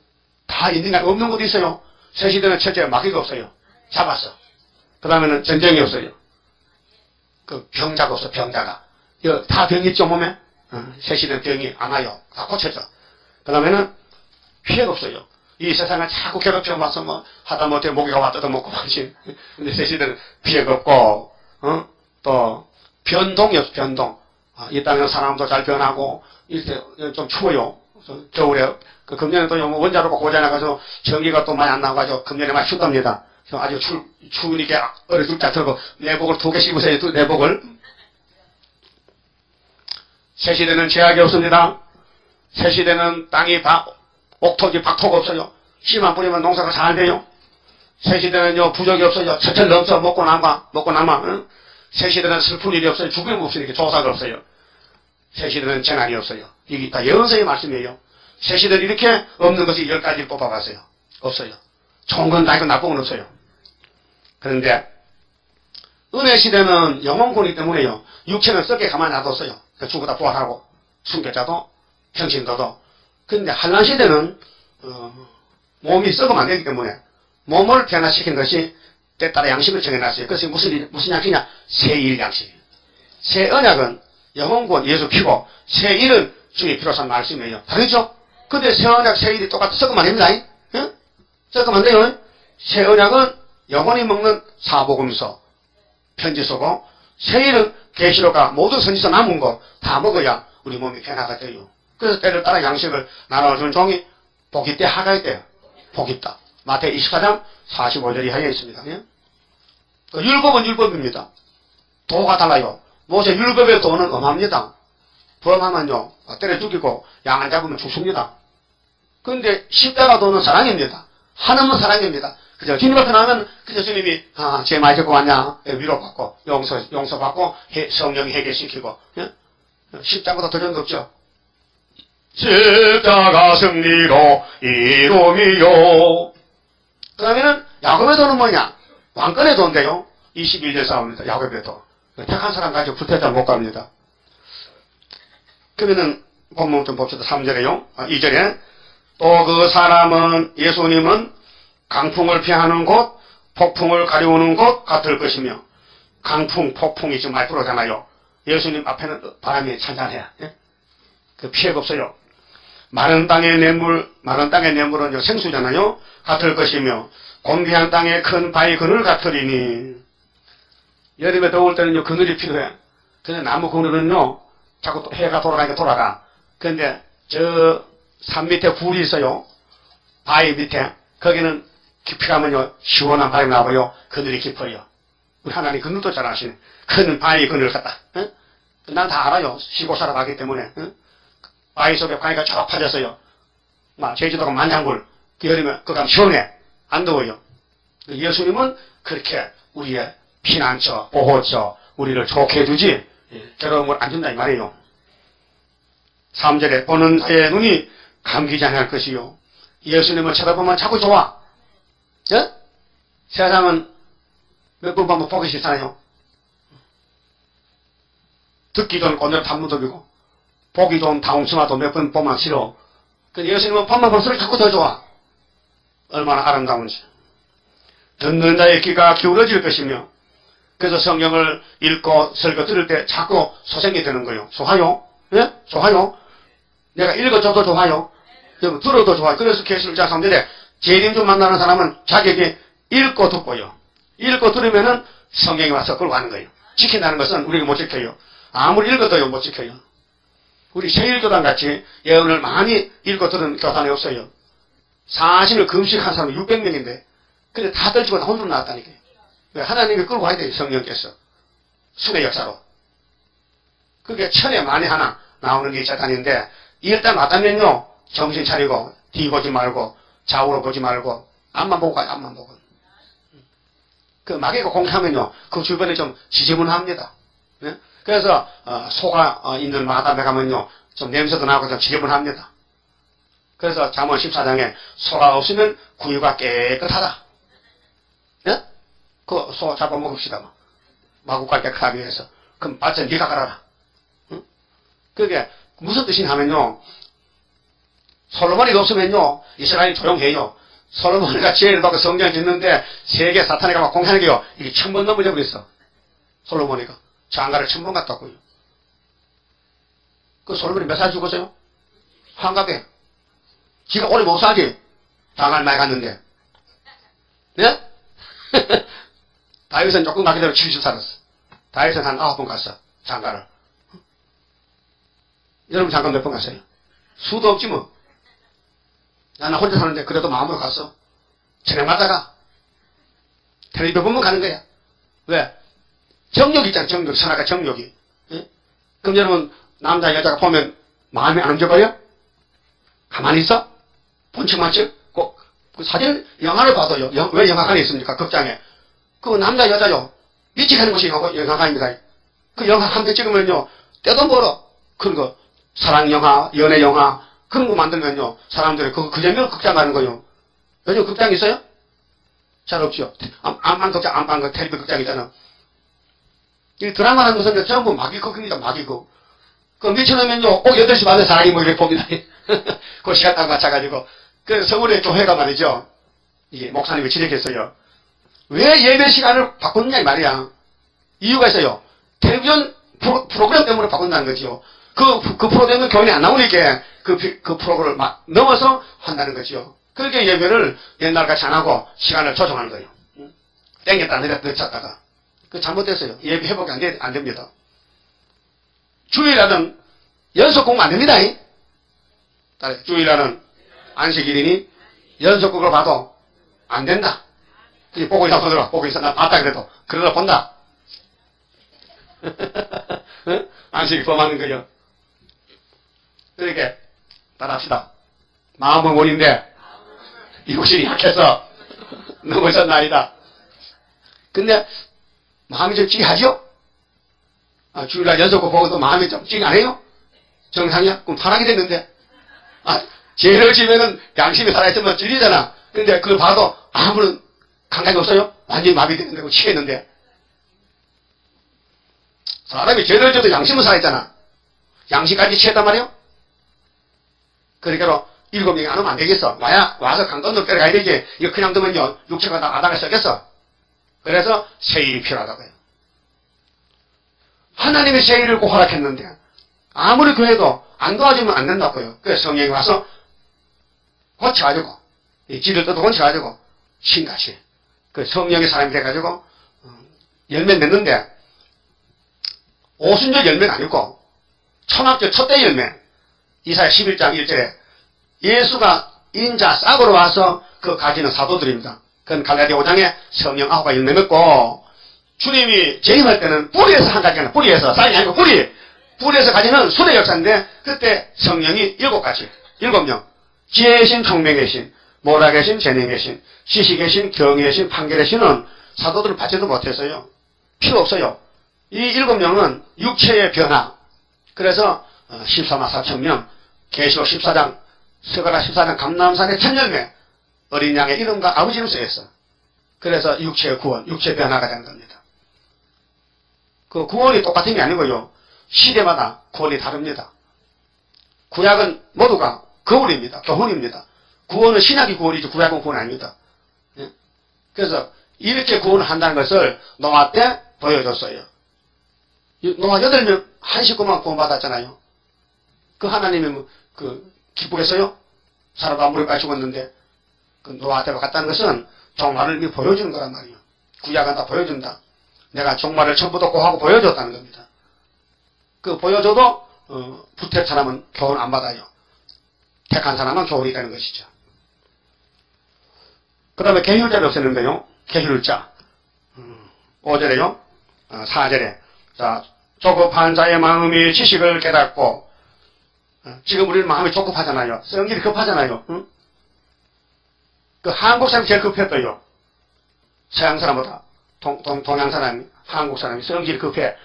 다 있는 게 없는 것도 있어요. 새 시대는 첫째 마귀가 없어요. 잡았어. 그 다음에는 전쟁이 없어요. 그 병자가 없어. 병자가. 다 병이 있죠 몸에. 새 시대는 병이 안 와요. 다 고쳐져. 그 다음에는 피해가 없어요. 이 세상을 자꾸 괴롭혀봐서 뭐 하다못해 모기가 와 뜯어먹고 말이지. 근데 새 시대는 피해가 없고, 또 변동이 없어. 변동. 이 땅에서 사람도 잘 변하고, 이때 좀 추워요. 겨울에 그 금년에 또 원자로가 고장나가지고 전기가 또 많이 안 나와가지고 금년에 많이 춥답니다. 아주 추우니까 어렸을 때 들고 내복을 2개 씹으세요. 내복을. 새 시대는 제약이 없습니다. 새 시대는 땅이 옥토지 박토가 없어요. 씨만 뿌리면 농사가 잘 돼요. 새 시대는요 부족이 없어요. 철철 넘쳐 먹고 남아. 응? 새 시대는 슬픈 일이 없어요. 죽음이 없으니까 조사가 없어요. 새 시대는 재난이 없어요. 이게 다 예언서의 말씀이에요. 새 시대는 이렇게 없는 것이 10가지를 뽑아봤어요. 없어요. 좋은 건 다 있고 나쁜 건 없어요. 그런데 은혜 시대는 영혼권이기 때문에요. 육체는 썩게 가만히 놔뒀어요. 죽어다 부활하고 순교자도 평신도도 근데 한란 시대는 몸이 썩으면 안 되기 때문에 몸을 변화시킨 것이 때 따라 양식을 정해놨어요. 그래서 무슨 양식이냐? 새일 양식. 새 언약은 영혼권 예수 피고 새일은 주의 피로 산 말씀이에요. 다르죠? 근데 새 언약, 새 일이 똑같이 섞으면 안 됩니다. 응? 섞으면 안 돼요. 새 언약은 영혼이 먹는 사복음서, 편지서고, 새 일은 계시록과 모든 선지서 남은 거 다 먹어야 우리 몸이 변화가 돼요. 그래서 때를 따라 양식을 나눠주는 종이 복이 때 하가의 때요. 복이 있다. 마태 24장 45절 이하에 있습니다. 예? 그 율법은 율법입니다. 도가 달라요. 모세 율법의 도는 엄합니다. 범하면요 때려 죽이고 양 안 잡으면 죽습니다. 그런데 십자가 도는 사랑입니다. 하나님은 사랑입니다. 그죠? 주님 앞에 나오면 그저 주님이 죄 많이 짓고 왔냐 위로받고 용서받고 성령이 해결시키고 예? 십자가보다 더 좋은 거 없죠. 십자가 승리로 이름이요. 그 다음에는 야곱의 도는 뭐냐? 왕권의 도인데요. 21절 싸웁니다. 야곱의 도. 택한 사람 가지고 불태자 못 갑니다. 그러면은 본문 좀 봅시다. 3절에요. 2절에 또 그 사람은 예수님은 강풍을 피하는 곳, 폭풍을 가려우는 곳 같을 것이며 강풍, 폭풍이 지금 많이 불어잖아요. 예수님 앞에는 바람이 찬찬해요. 예? 그 피해가 없어요. 마른 땅의 냇물은 생수잖아요. 같을 것이며 곤비한 땅의 큰 바위 그늘 같으리니 여름에 더울 때는 그늘이 필요해. 근데 나무 그늘은요 자꾸 해가 돌아가니까 돌아가. 그런데 저 산 밑에 굴이 있어요. 바위 밑에 거기는 깊이 가면요 시원한 바람이 나고요 그늘이 깊어요. 우리 하나님 그늘도 잘 아시네. 큰 바위 그늘 같다. 난 다 알아요. 시골 살아가기 때문에. 바위 속에 바위가 쭉 파졌어요. 막 제주도가 만장굴. 여름에 그거 가면 시원해. 안 더워요. 예수님은 그렇게 우리의 피난처, 보호처, 우리를 좋게 해주지 괴로움을 안 준다 이 말이에요. 3절에 보는 자의 눈이 감기지 않을 것이요. 예수님을 쳐다보면 자꾸 좋아. 예? 세상은 몇 번 보면 보기 싫잖아요. 듣기 좋은 꼰대로 탐무덕이고 보기 좋은 다홍치마도 몇 번 보면 싫어. 근데 예수님은 보면 볼수록 자꾸 더 좋아. 얼마나 아름다운지. 듣는 자의 귀가 기울어질 것이며 그래서 성경을 읽고 설교 들을 때 자꾸 소생이 되는 거예요. 좋아요? 예? 좋아요? 내가 읽어줘도 좋아요? 들어도 좋아요. 그래서 계시록장 3절에 재림주 만나는 사람은 자기에게 읽고 듣고요. 읽고 들으면은 성경이 와서 끌고 가는 거예요. 지킨다는 것은 우리가 못 지켜요. 아무리 읽어도요 못 지켜요. 우리 세일교단 같이 예언을 많이 읽고 들은 교단이 없어요. 40일 금식한 사람이 600명인데 근데 다 떨치고 다 혼돈 나왔다니까요. 하나님이 끌고 가야 돼요. 성령께서. 순의 역사로. 그게 천에 만에 하나 나오는 게 재단인데 일단 왔다면요 정신 차리고 뒤보지 말고 좌우로 보지 말고 앞만 보고 가요. 앞만 보고. 그 마귀가 공격하면요 그 주변에 좀 지저분합니다. 네? 그래서 소가 있는 마담에 가면요 좀 냄새도 나고 좀 지저분합니다. 그래서 잠언 14장에 소가 없으면 구유가 깨끗하다. 예? 그 소 잡아먹읍시다. 마구가 깨끗하기 위해서. 그럼 발전 네가 가라라. 응? 그게 무슨 뜻이냐 하면요 솔로몬이 없으면요 이스라엘이 조용해요. 솔로몬이가 지혜를 받고 성경을 짓는데 세계 사탄이가 막 공격하는 게요 이게 1000번 넘어져 버렸어. 솔로몬이가 장가를 1000번 갔다고요. 그 솔로몬이 몇 살 죽었어요? 환갑에. 지가 오래 못 살지. 장가를 많이 갔는데. 네? 다윗은 조금 가기 전에 70 살았어. 다윗은 한 9번 갔어. 장가를. 여러분 장가 몇 번 갔어요? 수도 없지 뭐. 나는 혼자 사는데 그래도 마음으로 갔어. 저녁마다가. 텔레비 보면 가는 거야. 왜? 정욕이 있잖아. 정욕. 선악과 정욕이. 예? 그럼 여러분 남자 여자가 보면 마음이 안 움직여요? 가만히 있어? 본척만 찍? 그 사진 영화를 봐도요. 왜 영화관이 있습니까? 극장에. 그 남자 여자요. 미치겠는 것이 영화관입니다. 그 영화 한 편 찍으면요. 떼도 멀어. 그런 거 사랑 영화, 연애 영화 그런 거 만들면요. 사람들이 그 장면 극장 가는 거요. 요즘 극장 있어요? 잘 없죠. 안방극장, 안방극 텔레비 극장 있잖아. 이 드라마라는 것은 전부 마귀극입니다. 마귀극. 그 미쳐놓으면요. 꼭 8시 반에 사람이 뭐 이렇게 봅니다. 그 시간 딱 맞춰가지고, 그 서울의 교회가 말이죠. 이게 목사님이 지적했어요. 왜 예배 시간을 바꿨냐, 이 말이야. 이유가 있어요. 텔레비전 프로그램 때문에 바꾼다는 거지요. 그 프로그램은 교인이 안 나오니까 그 프로그램을 막 넘어서 한다는 거지요. 그렇게 예배를 옛날같이 안 하고 시간을 조정하는 거예요. 땡겼다 내렸다가. 그 잘못됐어요. 예배 회복이 안 됩니다. 주일날은 연속 공부 안 됩니다. 주일날은 안식일이니 연속극을 봐도 안 된다. 보고 있어, 손들어. 보고 있어. 나 봤다 그래도. 그러다 본다. 안식일 범하는 거죠. 그러니까, 따라합시다. 마음은 원인데, 육신이 약해서 넘어졌나이다. 근데, 마음이 좀 찌하죠? 주일날 연속극 보고도 마음이 좀 찌 안 해요? 정상이야? 그럼 타락이 됐는데. 죄를 지면은 양심이 살아있으면 찔리잖아. 근데 그걸 봐도 아무런 감각이 없어요? 완전히 마비되는 거고 치겠는데. 사람이 죄를 져도 양심은 살아있잖아. 양심까지 취했단 말이에요? 그러니까 7명이 안 오면 안 되겠어. 와서 강건으로 때려가야 되지. 이거 그냥 두면요, 육체가 다 아담에 썩겠어. 그래서 세일이 필요하다고요. 하나님의 세일을 꼭 허락했는데, 아무리 그래도 안 도와주면 안 된다고요. 그래서 성령이 와서 고쳐가지고, 이 지를 뜯어 고쳐가지고, 신같이, 그 성령의 사람이 돼가지고, 열매 맺는데, 오순절 열매가 아니고, 초막절 첫째 열매, 이사야 11장 1절에, 예수가 인자 싹으로 와서 그 가지는 사도들입니다. 그건 갈라디아 5장에 성령 9가 열매 맺고, 주님이 재림할 때는 뿌리에서 한 가지가 뿌리에서, 쌀이 아니고 뿌리에서 가지는 수레 역사인데, 그때 성령이 7가지, 7명. 지혜의 신, 총명의 신, 모락의 신, 재능의 신, 지식의 신, 경의의 신, 판결의 신은 사도들을 받지도 못했어요. 필요 없어요. 이 7명은 육체의 변화. 그래서 14만 4천 명, 계시록 14장, 스가랴 14장 감람산의 첫 열매, 어린 양의 이름과 아버지 이름 쓰였어. 그래서 육체의 구원, 육체의 변화가 된 겁니다. 그 구원이 똑같은 게 아니고요. 시대마다 구원이 다릅니다. 구약은 모두가 거울입니다. 교훈입니다. 구원은 신약이 구원이지 구약은 구원 아닙니다. 그래서 이렇게 구원을 한다는 것을 노아 때 보여줬어요. 노아 8명 한 식구만 구원받았잖아요. 그 하나님이 기쁘겠어요? 사람도 아무리 죽었는데 그 노아 때로 갔다는 것은 종말을 이미 보여주는 거란 말이에요. 구약은 다 보여준다. 내가 종말을 처음부터 고하고 보여줬다는 겁니다. 그 보여줘도 부택 사람은 교훈 안 받아요. 택한 사람은 교훈이 되는 것이죠. 그 다음에 계율자를 없앴는데요. 계율자 5절에요. 4절에 자 조급한 자의 마음이 지식을 깨닫고 지금 우리는 마음이 조급하잖아요. 성질이 급하잖아요. 응? 그 한국 사람이 제일 급했어요. 서양 사람보다 동양 사람이 한국 사람이 성질이 급해.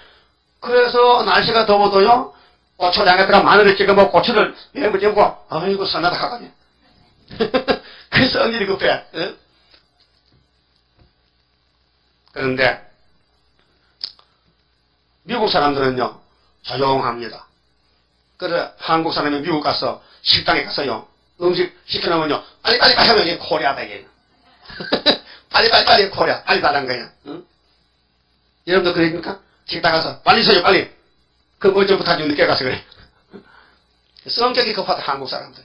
그래서 날씨가 더워도요. 고추장에다가 마늘을 찍어 먹고 고추를 맹물 찍고 아이고 선하다 하거든요. 그 성질이 급해. 응? 그런데 미국 사람들은요 조용합니다. 그래서 한국 사람이 미국 가서 식당에 가서요 음식 시켜놓으면요 빨리 하면 코리아다 이게. 빨리 코리아 빨리 달라는 거예요. 응? 여러분도 그러십니까? 식당 가서 빨리 서요 빨리. 그 뭐 좀 부탁 좀 늦게 가서 그래. 성격이 급하다 한국 사람들.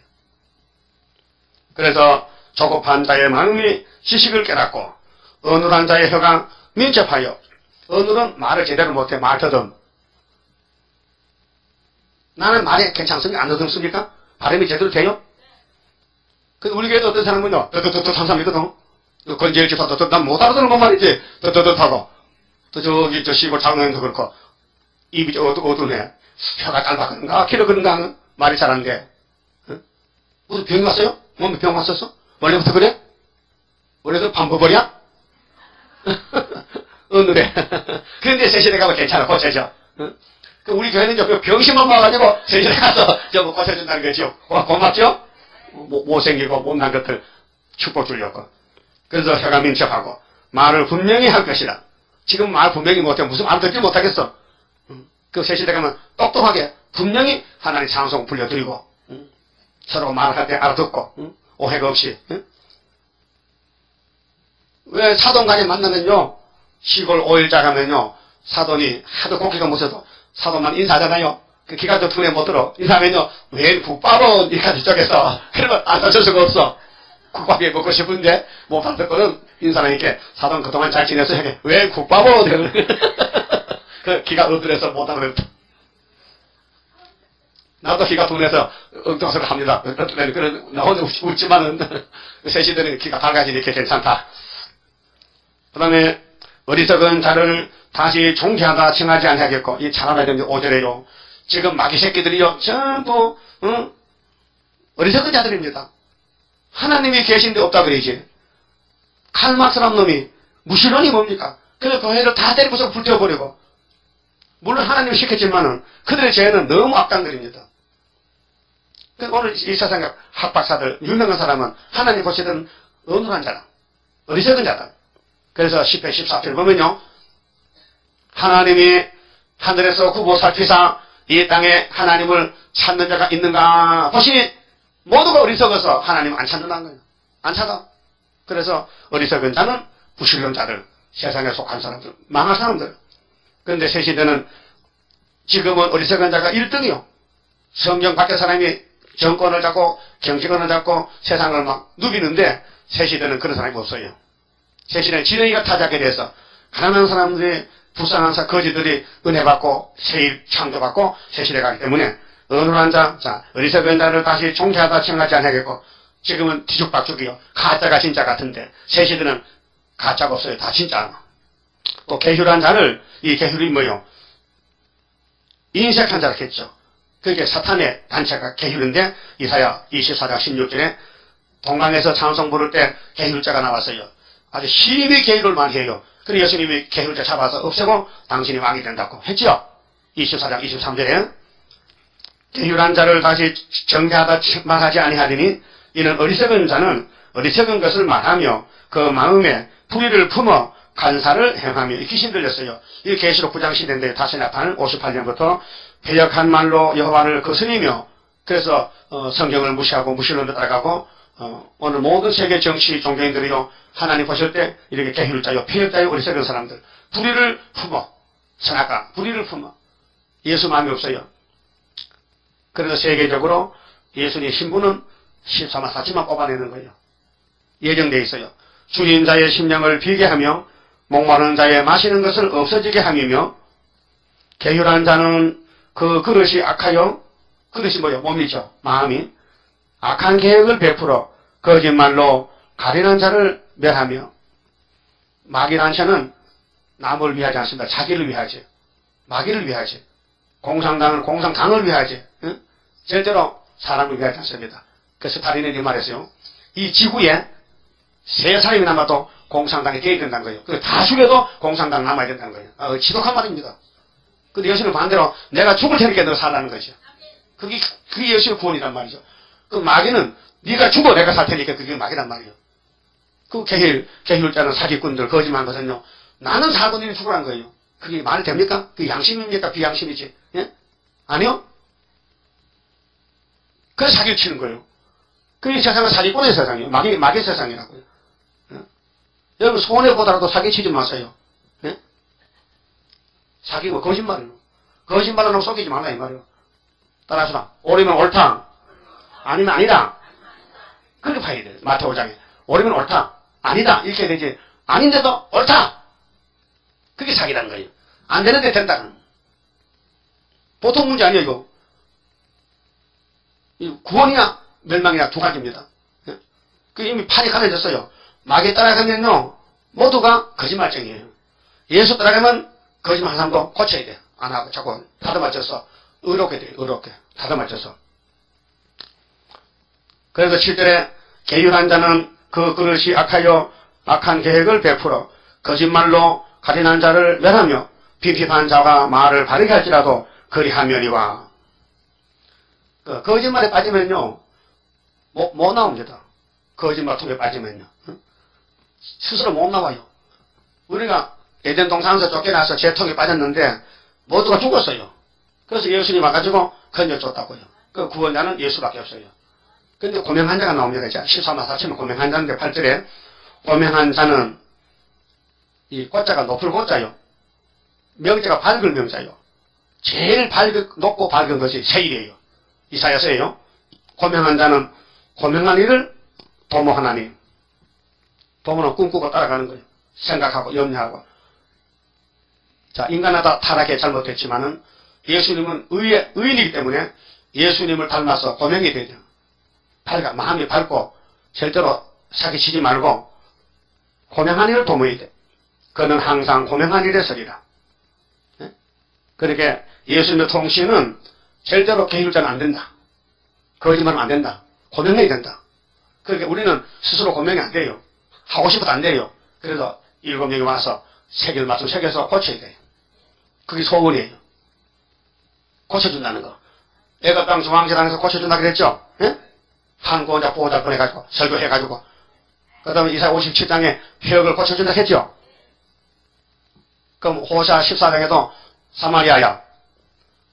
그래서 조급한 자의 마음이 지식을 깨닫고 어눌한 자의 혀가 민첩하여. 어눌은 말을 제대로 못해 말 더듬. 나는 말이 괜찮습니까? 안 더듬습니까? 발음이 제대로 돼요? 그 우리 교회도 어떤 사람은요 더더더더 한 사람이거든. 건재일 집사도 난 못 알아듣는 것 말이지. 더더더하고 또 저기 저 시골 장로님도 그렇고 입이 어두네. 혀가 짧아그런가 길어 그런가 말이 잘하는데 무슨 병이 왔어요? 몸에 병 왔었어? 원래부터 그래? 원래도 반버버리야? 어느래. 그런데 세시대 가면 괜찮아 고쳐져. 우리 교회는 병심만 와가지고 세시대 가서 저거 고쳐준다는 거죠. 고맙죠? 못생기고 못난 것들 축복 주려고. 그래서 혀가 민첩하고 말을 분명히 할 것이다. 지금 말 분명히 못해 무슨 말 듣지 못하겠어. 그 세시대 가면 똑똑하게 분명히 하나님 찬송 불려드리고 서로 말할 때 알아듣고, 응? 오해가 없이. 응? 왜 사돈간에 만나면요, 시골 5일자 가면요, 사돈이 하도 고기가 못해도 사돈만 인사하잖아요. 그 기가 좀 눈에 못 들어. 인사하면요, 왜 국밥은 이렇게 저쪽에서. 그러면 안 터질 수가 없어. 국밥이 먹고 싶은데 못 받을 인사하니까 사돈 그동안 잘 지냈어. 왜 국밥은? 그 기가 어들어서 못 하면. 나도 기가 둔해서 엉뚱소리 합니다. 나 혼자 웃지만은 셋이들은 기가 밝아지니까 괜찮다. 그 다음에 어리석은 자를 다시 존귀하다 칭하지 않겠고, 이 잘알아야 되는데 5절에요. 지금 마귀 새끼들이요 전부 어리석은 자들입니다. 하나님이 계신데 없다 그러지. 칼막스란 놈이 무신론이 뭡니까? 그래서 교회를 다 때리고서 불태워버리고, 물론 하나님이 시켰지만은 그들의 죄는 너무 악당들입니다. 오늘 이 세상에 학박사들 유명한 사람은 하나님 보시던 어눌한 자다, 어리석은 자다. 그래서 10회 14절 보면요, 하나님이 하늘에서 구보 살피사 이 땅에 하나님을 찾는 자가 있는가 보시니 모두가 어리석어서 하나님을 안 찾는다는 거예요. 안 찾아. 그래서 어리석은 자는 부실한 자들, 세상에 속한 사람들, 망할 사람들. 그런데 새 시대는 지금은 어리석은 자가 1등이요. 성경 밖에 사람이 정권을 잡고 정치권을 잡고 세상을 막 누비는데, 새 시대는 그런 사람이 없어요. 새 시대는 지렁이가 타작에 대해서 가난한 사람들이, 불쌍한 거지들이 은혜 받고 세일 창조받고 새 시대 가기 때문에 어눌한 자, 어리석은 자를 다시 존귀하다 칭하지 않겠고, 지금은 뒤죽박죽이요. 가짜가 진짜 같은데 새 시대는 가짜가 없어요. 다 진짜. 또 계율한 자를, 이 계율이 뭐요? 인색한 자를 했죠. 그게 사탄의 단체가 계율인데, 이사야 24장 16절에 동방에서 찬송 부를 때 계율자가 나왔어요. 아주 심히 계율을 많이 해요. 그래서 예수님이 계율자 잡아서 없애고 당신이 왕이 된다고 했죠. 24장 23절에 계율한 자를 다시 정죄하다 말하지 아니하리니, 이는 어리석은 자는 어리석은 것을 말하며 그 마음에 불의를 품어 간사를 행하며, 이 귀신 들렸어요. 이 계시록 9장 시대인데 다시 나타난 58년부터 배역한 말로 여호와를 거스리며, 그래서 성경을 무시하고 무신론을 따라가고, 오늘 모든 세계 정치 종교인들이요, 하나님 보실 때 이렇게 계율자요, 폐역자요, 어리석은 사람들, 불의를 품어, 선악과 불의를 품어, 예수 마음이 없어요. 그래서 세계적으로 예수님 신부는 14만 4천만 뽑아내는 거예요. 예정되어 있어요. 줄인 자의 심령을 비게 하며 목마른 자의 마시는 것을 없어지게 함이며, 계율한 자는 그 그릇이 악하여, 그릇이 뭐예요? 몸이죠. 마음이 악한 계획을 베풀어 거짓말로 가련한 자를 멸하며, 마귀란 자는 남을 위하지 않습니다. 자기를 위하지. 마귀를 위하지. 공산당은 공산당을 위하지. 응? 절대로 사람을 위하지 않습니다. 그래서 스탈린이 말했어요. 이 지구에 세 사람이 남아도 공산당에 개입 된다는 거예요. 다 죽여도 공산당 남아야 된다는 거예요. 지독한 말입니다. 근데 예수는 반대로 내가 죽을 테니까 너 살라는 것이죠. 그게 예수의 구원이란 말이죠. 그 마귀는 네가 죽어 내가 살 테니까 그게 마귀란 말이에요. 그 계율자는 사기꾼들 거짓말거든요. 나는 살고 너는 죽으라는 거예요. 그게 말이 됩니까? 그게 양심입니까? 비양심이지. 예? 아니요? 그래서 사기를 치는 거예요. 그 세상은 사기꾼의 세상이에요. 마귀 세상이라고요. 예? 여러분 손해보더라도 사기치지 마세요. 예? 사기고 거짓말이에요. 거짓말은 속이지 말라 이 말이에요. 따라하시라. 옳으면 옳다. 아니면 아니다. 그렇게 봐야 돼요. 마태오 5장에. 옳으면 옳다. 아니다. 이렇게 되지. 아닌데도 옳다. 그게 사기라는 거예요. 안 되는데 된다는. 보통 문제 아니에요, 이거. 구원이나 멸망이나 두 가지입니다. 예? 그 이미 판이 가려졌어요. 마귀에 따라가면요, 모두가 거짓말쟁이에요. 예수 따라가면 거짓말 하는 사람도 고쳐야 돼. 안 하고 자꾸 다듬어져서 의롭게 돼요, 의롭게. 다듬어져서. 그래서 7절에 계율한 자는 그 그릇이 악하여 악한 계획을 베풀어 거짓말로 가련한 자를 멸하며 빈핍한 자가 말을 바르게 할지라도 그리하면이와. 거짓말에 빠지면요 못 나옵니다. 거짓말 통에 빠지면요 스스로 못 나와요. 우리가 에덴 동산에서 쫓겨나서 재통에 빠졌는데 모두가 죽었어요. 그래서 예수님 와가지고 건져줬다고요. 그 구원자는 예수밖에 없어요. 근데 고명한 자가 나옵니다. 자, 13마 4치면 고명한 자인데 8절에 고명한 자는 이 꽃자가 높을 꽃자요. 명자가 밝을 명자요. 제일 높고 밝은 것이 세일이에요. 이사야서예요. 고명한 자는 고명한 일을 도모 하나님. 도모는 꿈꾸고 따라가는 거예요. 생각하고 염려하고. 자, 인간마다 타락해 잘못했지만은 예수님은 의인이기 때문에 예수님을 닮아서 고명이 되죠. 마음이 밝고 절대로 사기치지 말고 고명한 일을 도모해야 돼. 그는 항상 고명한 일에 서리라. 네? 그러니까 예수님의 통신은 절대로 게으르자는 안 된다. 거짓말하면 안 된다. 고명해야 된다. 그러니까 우리는 스스로 고명이 안 돼요. 하고 싶어도 안 돼요. 그래서 7명이 와서 세계를 맞춰 새겨서 고쳐야 돼요. 그게 소원이에요. 고쳐준다는 거. 애가땅 중앙재단에서 고쳐준다 그랬죠? 예? 한 고자 보호자 보내가지고 설교해가지고 그 다음에 이사야 57장에 회역을 고쳐준다 했죠? 그럼 호사 14장에도 사마리아야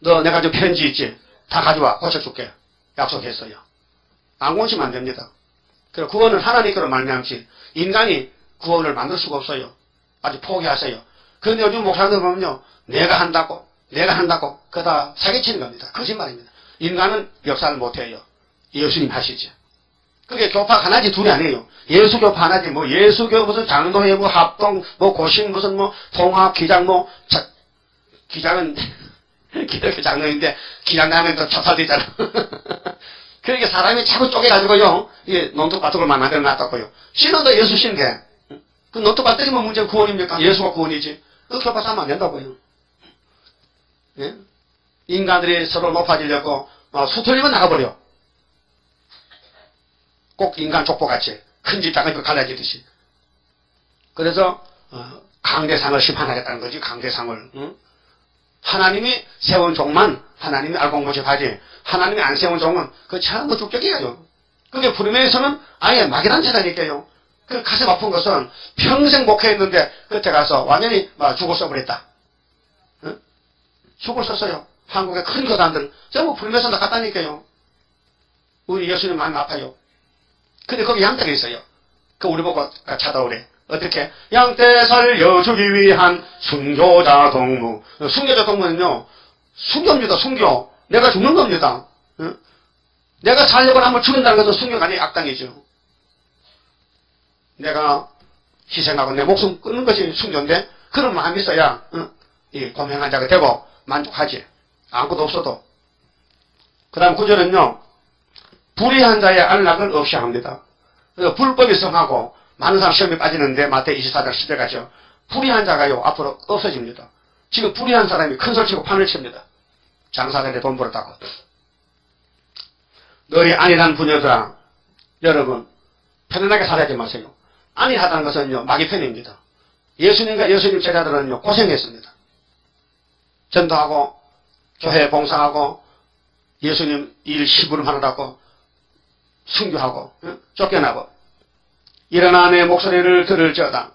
너 내가 좀 편지 있지? 다 가져와 고쳐줄게 약속했어요. 안 고치면 안 됩니다. 그리고 구원은 하나님께로 말미암지 인간이 구원을 만들 수가 없어요. 아주 포기하세요. 그런데 요즘 목사들 보면요 내가 한다고 그다 사기치는 겁니다. 거짓말입니다. 인간은 역사를 못해요. 예수님 하시죠. 그게 교파 하나지 둘이 아니에요. 예수교파 하나지 뭐 예수교 무슨 장로회 뭐 합동 뭐 고신 무슨 뭐 통합 기장 뭐 기장은 기독교 장로인데 기장 가면 또 초탈되잖아. 그러니까 사람이 자꾸 쪼개가지고요 이게 논두바둑을 만나서 놨다고요. 신원도 예수 신데 그 논두바둑이면 문제 구원입니까? 예수가 구원이지. 그 교파 싸면 안 된다고요. 예? 인간들이 서로 높아지려고 수틀리면 나가버려. 꼭 인간 족보같이 큰 집 작은 집 갈라지듯이. 그래서 강대상을 심판하겠다는 거지. 강대상을. 응? 하나님이 세운 종만 하나님이 알공모집하지 하나님이 안 세운 종은 그 전부 죽격이에요. 그게 부름에서는 아예 막연한 재단이니까요. 그 가슴 아픈 것은 평생 목회했는데 그때 가서 완전히 죽어 써버렸다. 응? 죽을 썼어요. 한국의 큰 교단들 전부 부름에서 나갔다니까요. 우리 예수님 마음 아파요. 근데 거기 양떼가 있어요. 그 우리 보고 찾아오래. 어떻게? 양떼 살려주기 위한 순교자 동무. 순교자 동무는요, 순교입니다, 순교. 내가 죽는 겁니다. 응? 내가 살려고 하면 죽는다는 것은 순교가 아니라 악당이죠. 내가 희생하고 내 목숨 끊는 것이 순교인데, 그런 마음이 있어야, 응? 이 고명한 자가 되고 만족하지. 아무것도 없어도. 그 다음 구절은요, 불의한 자의 안락을 없이 합니다. 그래서 불법이 성하고 많은 사람 시험에 빠지는데 마태 24장 10절 가죠. 불의한 자가요 앞으로 없어집니다. 지금 불의한 사람이 큰 소리 치고 판을 칩니다. 장사들에 돈 벌었다고. 너희 안일한 부녀들아 여러분 편안하게 살아야지 마세요. 안일하다는 것은요 마귀편입니다. 예수님과 예수님 제자들은요 고생했습니다. 전도하고 교회 봉사하고 예수님 일 시부름 하느라고 순교하고 쫓겨나고 일어나 내 목소리를 들을지어다.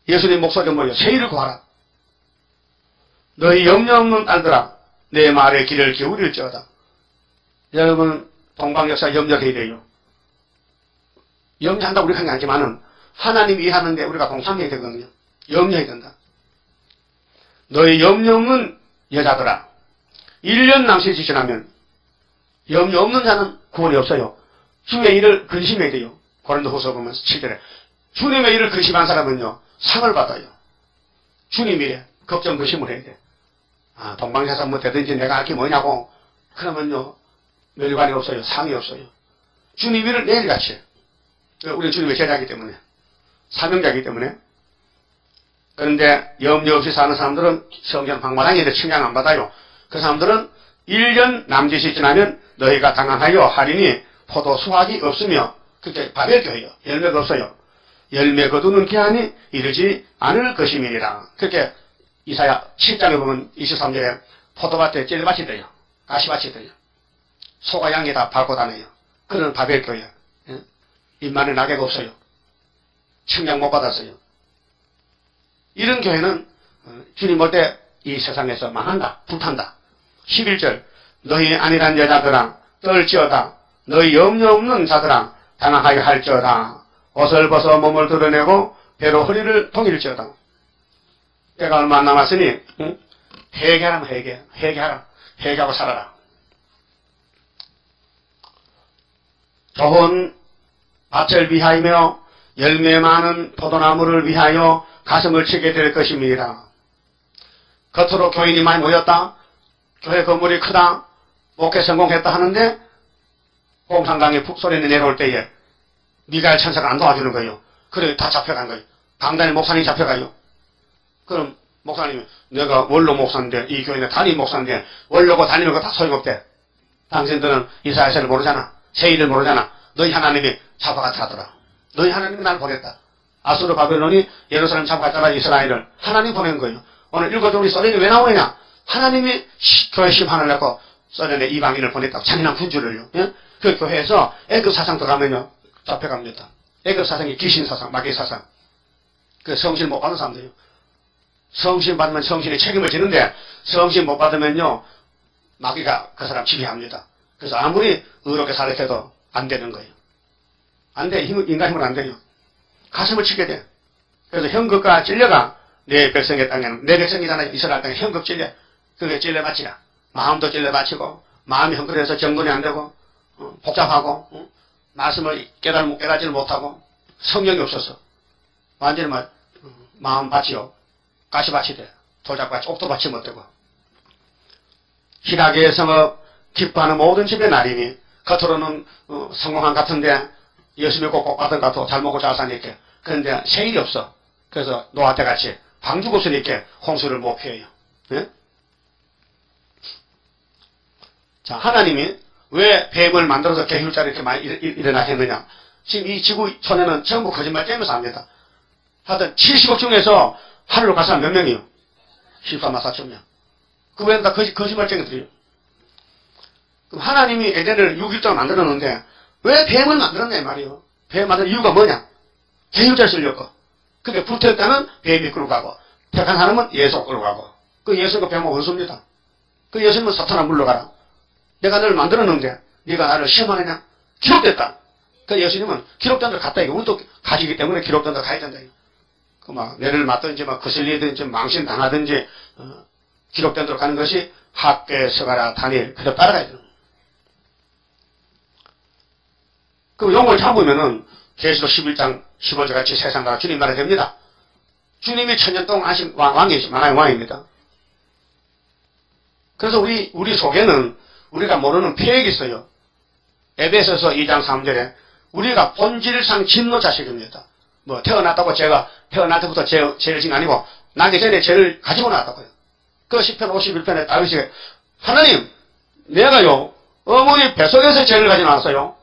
예수님 목소리는 뭐예요? 세일을 구하라. 너희 염려 없는 딸들아 내 말에 귀를 기울일지어다. 여러분 동방역사 염려해야 돼요. 염려한다고 우리가 한 게 아니지만은 하나님이 일하는데 우리가 동참해야 되거든요. 염려해야 된다. 너희 염려 없는 여자들아 1년 남짓이 지나면 염려 없는 자는 구원이 없어요. 주의 일을 근심해야 돼요. 고린도후서 보면 7절에 주님의 일을 근심한 사람은요 상을 받아요. 주님 일에 걱정 근심을 해야 돼. 아 동방에서 뭐 되든지 내가 할 게 뭐냐고 그러면요 멸관이 없어요. 상이 없어요. 주님 일을 매일같이 우리 주님의 제자이기 때문에 사명자이기 때문에. 그런데 염려 없이 사는 사람들은 성경 방마당에 칭찬 안 받아요. 그 사람들은 1년 남짓이 지나면 너희가 당황하여 하리니 포도 수확이 없으며 그렇게 바벨교예요. 열매가 없어요. 열매 거두는 기한이 이르지 않을 것임이니라. 그렇게 이사야 7장에 보면 23절에 포도밭에 찔밭이 돼요. 가시밭이 돼요. 소가 양이 다 밟고 다녀요. 그런 바벨교예요. 입만에 낙엽 없어요. 측량 못 받았어요. 이런 교회는 주님 올 때 이 세상에서 망한다. 불탄다. 11절 너희 안일한 여자들아 떨지어다. 너희 염려 없는 자들아 단합하게 할지어다. 옷을 벗어 몸을 드러내고 배로 허리를 동일지어다. 때가 얼마 안 남았으니 응? 회개하라면 회개하라. 회개하고 살아라. 좋은 밭을 위하여 열매 많은 포도나무를 위하여 가슴을 치게 될 것입니다. 겉으로 교인이 많이 모였다. 교회 건물이 크다. 목회 성공했다 하는데 공산당이 북소련이 내려올 때에 미가엘 천사가 안 도와주는 거예요. 그래 다 잡혀간 거예요. 강단의 목사님이 잡혀가요. 그럼 목사님이 내가 원로 목사인데 이 교회는 담임 목사인데 원로고 담임인 거 다 소용없대. 당신들은 이스라엘을 모르잖아. 세일을 모르잖아. 너희 하나님이 잡아갔다 하더라. 너희 하나님이 날 보냈다. 아수르 바벨론이 예루살렘 잡아갔다가 이스라엘을 하나님 보낸 거예요. 오늘 읽어줘. 우리 소련이 왜 나오느냐. 하나님이 교회 심판을 내고 소련에 이방인을 보냈다고 잔인한 군주를요. 예? 그 교회에서 애굽 사상 들어가면요 잡혀갑니다. 애굽 사상이 귀신 사상, 마귀 사상. 그 성신 못 받는 사람들이요. 성신 받으면 성신이 책임을 지는데 성신 못 받으면요 마귀가 그 사람 지배합니다. 그래서 아무리 의롭게 살려도 안 되는 거예요. 안 돼. 인간 힘은 안 돼요. 가슴을 치게 돼. 그래서 현급과 찔려가 내 백성의 땅에는 내 백성이잖아요. 이스라엘 땅에 현급 찔려. 그게 찔려 바치라. 마음도 찔려 바치고 마음이 헝클해서 정돈이 안 되고 복잡하고 말씀을 깨닫지를 못하고 성령이 없어서 완전히 마음 밭이요 가시밭이 돼. 돌짝밭이 옥토밭이 못 되고 희락의 성업 기뻐하는 모든 집의 날이니 겉으로는 성공한 같은데 예수 믿고 꼭 받은 것 같고 잘 먹고 잘 사니까 그런데 세일이 없어. 그래서 노아 때같이 방주가 없으니까 홍수를 못 피해요. 네? 자, 하나님이 왜 뱀을 만들어서 개울자리 이렇게 많이 일어나게 했느냐. 지금 이 지구촌에는 전부 거짓말 떼면서 합니다. 하여튼 70억 중에서 하늘로 갈 사람 몇 명이요? 14만 4천 명. 그 외에는 다 거짓말쟁이들이요. 그럼 하나님이 에덴을 6일 동안 만들었는데 왜 뱀을 만들었냐 말이요. 뱀 만든 이유가 뭐냐? 개울자리 쓰려고. 그게 불태웠다면 뱀이 끌고 가고 택한 사람은 예수 끌고 가고 그 예수가 뱀은 원수입니다. 그 예수님은 사탄아 물러가라. 내가 너를 만들었는데 네가 나를 시험하느냐? 기록됐다. 그 예수님은 기록된 데 갔다. 우리도 가지기 때문에 기록된 데 가야 된다. 그 내를 맞든지 거슬리든지 망신당하든지 기록된 데로 가는 것이 학계, 서가라, 다니엘 그대로 따라가야 되는 거예요. 그 용을 잡으면은 계시록 11장 15절 같이 세상 나라 주님 나라 됩니다. 주님이 천년 동안 하신 왕이시 만화의 왕입니다. 그래서 우리 속에는 우리가 모르는 폐역이 있어요. 에베소서 2장 3절에 우리가 본질상 진노 자식입니다. 태어났다고 제가 태어날 때부터 죄를 지은 게 아니고 나기 전에 죄를 가지고 나왔다고요. 그 10편 51편에 다윗이 하나님 내가요 어머니 뱃속에서 죄를 가지고 나왔어요.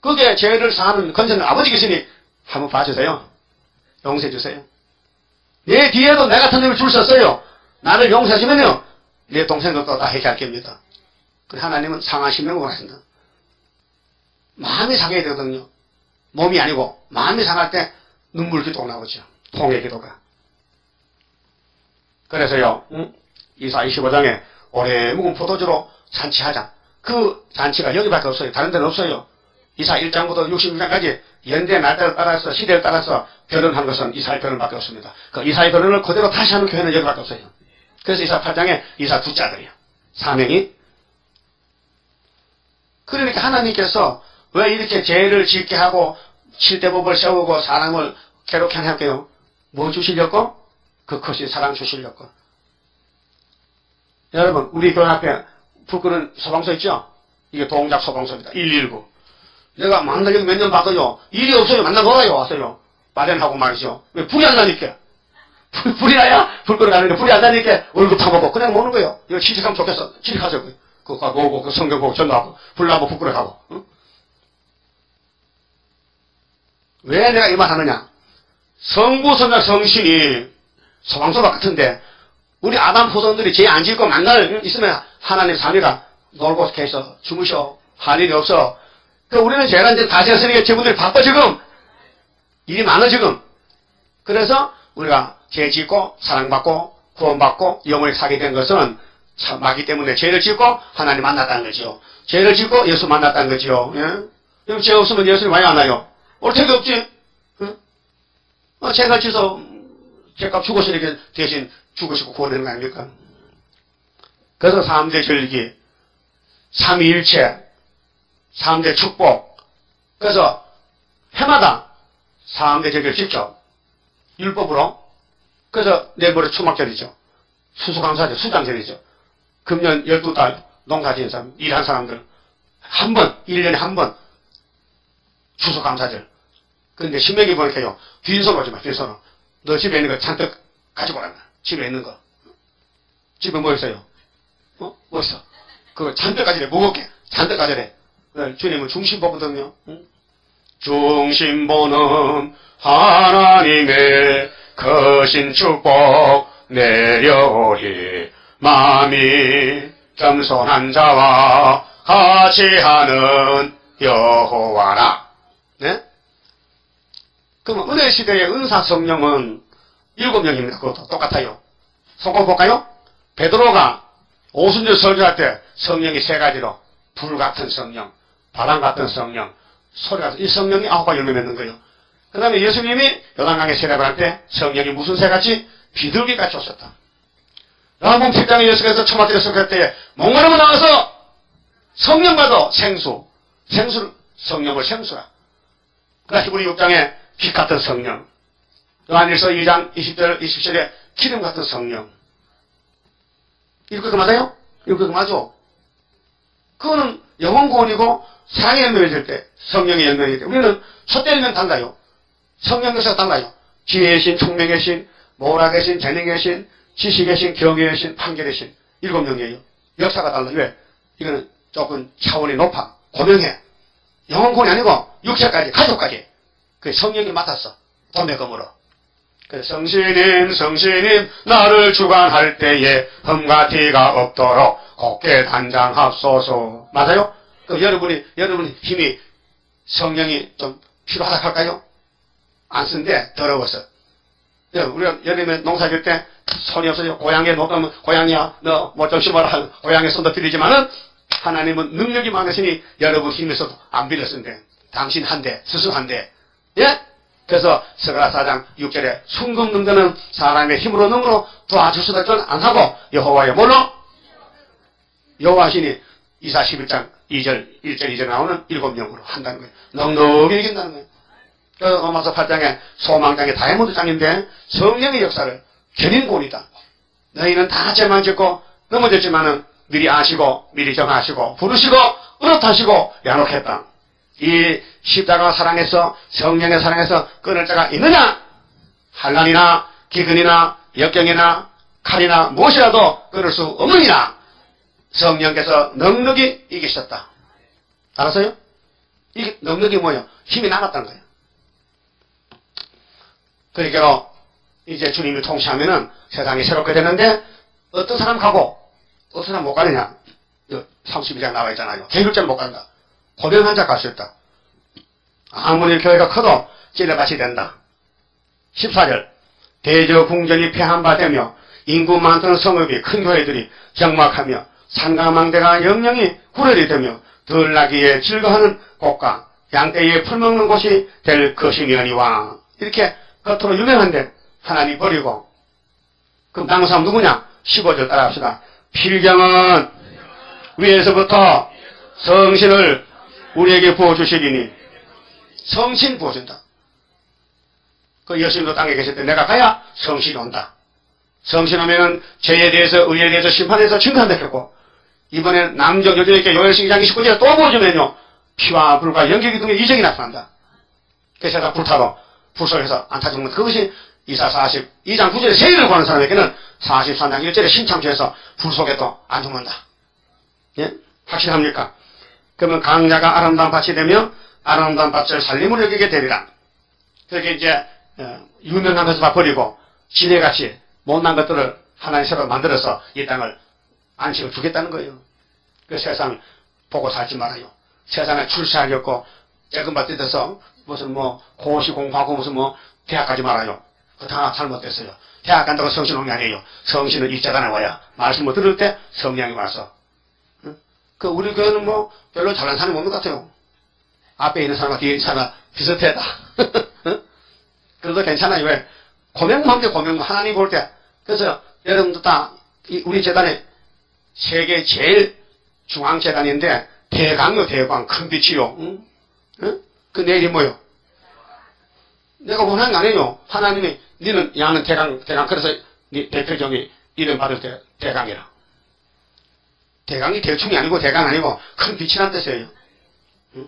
그게 죄를 사하는 건설은 아버지 계시니 한번 봐주세요. 용서해 주세요. 내 뒤에도 내 같은 놈이 줄 섰어요. 나를 용서하시면요 내 동생들도 다 해결할 겁니다. 하나님은 상하신 명을 하신다. 마음이 상해야 되거든요. 몸이 아니고 마음이 상할 때 눈물 기도가 나오죠. 통의 기도가. 그래서요 이사 25장에 오래 묵은 포도주로 잔치하자. 그 잔치가 여기밖에 없어요. 다른 데는 없어요. 이사 1장부터 66장까지 연대 날짜를 따라서 시대를 따라서 결혼한 것은 이사의 결혼밖에 없습니다. 그 이사의 결혼을 그대로 다시 하는 교회는 여기밖에 없어요. 그래서 이사 8장에 이사 두 짝이에요. 사명이. 그러니까 하나님께서 왜 이렇게 죄를 짓게 하고 칠대법을 세우고 사람을 괴롭게 할게요? 뭐 주시려고? 그 컷이 사랑 주시려고. 여러분 우리 교회 앞에 불 끄는 소방서 있죠? 이게 동작 소방서입니다. 119. 내가 만날 여기 몇 년 봤어요. 일이 없어요. 만나 놀아요. 왔어요. 마련하고 말이죠. 왜 불이 안 나니까. 불이 나야 불 끄러가는데 불이 안 나니까 월급 타먹고 그냥 먹는 거예요. 이거 취직하면 좋겠어. 취직하자고요. 그거 오고 그 성경 보고 전도하고 불나고 부끄러 가고. 응? 왜 내가 이 말 하느냐? 성부 성자 성신이 소방서가 같은데 우리 아담 후손들이 죄 안 짓고 만날 있으면 하나님 삼위가 놀고 계셔 주무셔 할 일이 없어. 그 우리는 죄가 이제 다 지었으니까 저분들이 바빠 지금 일이 많아 지금. 그래서 우리가 죄 짓고 사랑받고 구원받고 영원히 살게 된 것은 참, 마귀 때문에 죄를 짓고 하나님 만났다는 거지요. 죄를 짓고 예수 만났다는 거지요. 예? 그럼 죄 없으면 예수님 왜 안 와요? 옳택이 없지? 예? 죄가 지서 죄값 죽어서 이렇게 대신 죽으시고 구원되는 거 아닙니까? 그래서 3대 절기, 삼위일체, 3대 축복. 그래서 해마다 3대 절기를 지켜. 율법으로. 그래서 내일모레 초막절이죠. 수수감사절, 수장절이죠. 금년 12달 농사 지은 사람, 일한 사람들. 한 번, 1년에 한 번. 추수감사절. 근데 신명기 보니까요, 빈손 오지 마, 빈손으로. 너 집에 있는 거 잔뜩 가지고 오라. 집에 있는 거. 집에 뭐 있어요? 뭐 있어? 그거 잔뜩 가지래, 무겁게. 잔뜩 가지래. 주님은 중심보거든요. 응? 중심보는 하나님의 거신 축복 내려오리. 마음이 겸손한 자와 같이 하는 여호와라. 네? 그럼 은혜 시대의 은사 성령은 7명입니다. 그것도 똑같아요. 손꼽 볼까요? 베드로가 오순절 설교할 때 성령이 3가지로 불 같은 성령, 바람 같은 성령, 소리 같은 이 성령이 9가지 열매 맺는 거예요. 그 다음에 예수님이 요단강에 세례를 할 때 성령이 무슨 새같이? 비둘기같이 오셨다. 요한복음 7장에 예수께서 초막절에 설교할 때 목마름을 나와서 성령과도 생수를 성령을 생수라. 그 다음에 우리 6장에 빛 같은 성령, 요한일서 2장 20절 27절에 기름 같은 성령. 이거 맞아요? 이거 맞아. 그거는 영혼 구원이고 사랑의 열매를 줄 때 성령의 열매일 때 우리는 촛대 열매는 달라요. 성령 역사가 달라요. 지혜의 신, 총명의 신, 모락의 신, 재능의 신, 지식의 신, 경외의 신, 판결의 신. 7명이에요. 역사가 달라. 왜? 이거는 조금 차원이 높아. 고명해. 영혼 구원이 아니고 육체까지, 가족까지. 그 성령이 맡았어. 도매금으로. 그래서 성신님 나를 주관할 때에 흠과 티가 없도록 곱게 단장합소서. 맞아요? 그 여러분이 힘이 성령이 좀 필요하다 할까요? 안 쓴데 더러워서. 우리가 여름에 농사 지을 때 손이 없어요. 고향에 놓으면 고향이야 너 뭐 좀 심어라. 고향에 손도 빌리지만은 하나님은 능력이 많으시니 여러분 힘에서도 안 빌렸는데 당신 한대 스승 한대. 예? 그래서 스가랴 4장 6절에 순금능자는 사람의 힘으로 능으로 도와줄 수도 있건 안 하고 여호와의 뭘로? 여호와신이 이사 11장 2절 1절 2절 나오는 7명으로 한다는 거예요. 넉넉히 이긴다는 거예요. 로마서 8장에 소망장의 다이아몬드 장인데 성령의 역사를 견인곤이다. 너희는 다 죄만 짓고 넘어졌지만은 미리 아시고 미리 정하시고 부르시고 의롭하시고 양육했다. 이 십자가 사랑에서 성령의 사랑에서 끊을 자가 있느냐? 환난이나 기근이나 역경이나 칼이나 무엇이라도 끊을 수 없느니라. 성령께서 넉넉히 이기셨다. 알았어요? 이게 넉넉히 뭐예요? 힘이 남았다는 거예요. 그러니까 이제 주님이 통치하면은 세상이 새롭게 되는데 어떤 사람 가고 어떤 사람 못 가느냐? 32장 나와 있잖아요. 계율자는 못 간다. 고병한 자 갈 수 있다. 아무리 교회가 커도 찔러밭이 된다. 14절 대저 궁전이 폐한 바 되며 인구 많던 성읍이 큰 교회들이 경막하며 산가망대가 영영이 구렬이 되며 들나기에 즐거워하는 곳과 양떼에 풀먹는 곳이 될 것이니와. 이렇게 겉으로 유명한데 하나님 버리고 그럼 남은 사람 누구냐? 15절 따라합시다. 필경은 위에서부터 성신을 우리에게 부어주시리니. 성신 부어준다. 그 예수님도 땅에 계실 때 내가 가야 성신이 온다. 성신 오면은 죄에 대해서 의에 대해서 심판해서 징계한다 했고 이번에 남적 여자에게 요엘서 2장 29절에 또 부어주면요 피와 불과 연기 등의 이정이 나타난다. 그래서 다 불타도 불 속에서 안 타죽는 그것이 이사 42장 9절에 세일을 구하는 사람에게는 43장 1절에 신창조에서 불 속에도 안 죽는다. 예? 확실합니까? 그러면 강자가 아름다운 밭이 되며 아름다운 밭을 살림을 여기게 되리라. 그렇게 이제 유명한 것을 다 버리고 지네같이 못난 것들을 하나님 새로 만들어서 이 땅을 안식을 주겠다는 거예요. 그 세상 보고 살지 말아요. 세상에 출세하겠고 재금받 뜯어서 무슨 뭐 고시 공부하고 무슨 뭐 대학 가지 말아요. 그거 다 잘못됐어요. 대학 간다고 성신 오는 게 아니에요. 성신은 이 재단에 와야 말씀을 들을 때 성령이 와서. 그 우리 교회는 뭐 별로 잘난 사람이 없는 것 같아요. 앞에 있는 사람과 뒤에 있는 사람 비슷해다. 그래도 괜찮아요. 왜? 고명만 돼, 고명만. 하나님 볼 때. 그래서 여러분도 다 우리 재단에 세계 제일 중앙재단인데 대강요, 대강. 큰 빛이요. 응? 그 내일이 뭐요? 내가 원하는 게 아니에요. 하나님이 너는 야는 대강. 그래서 네 대표적인 이름 받을 때 대강이라. 대강이 대충이 아니고 대강 아니고 큰 빛이란 뜻이에요. 응?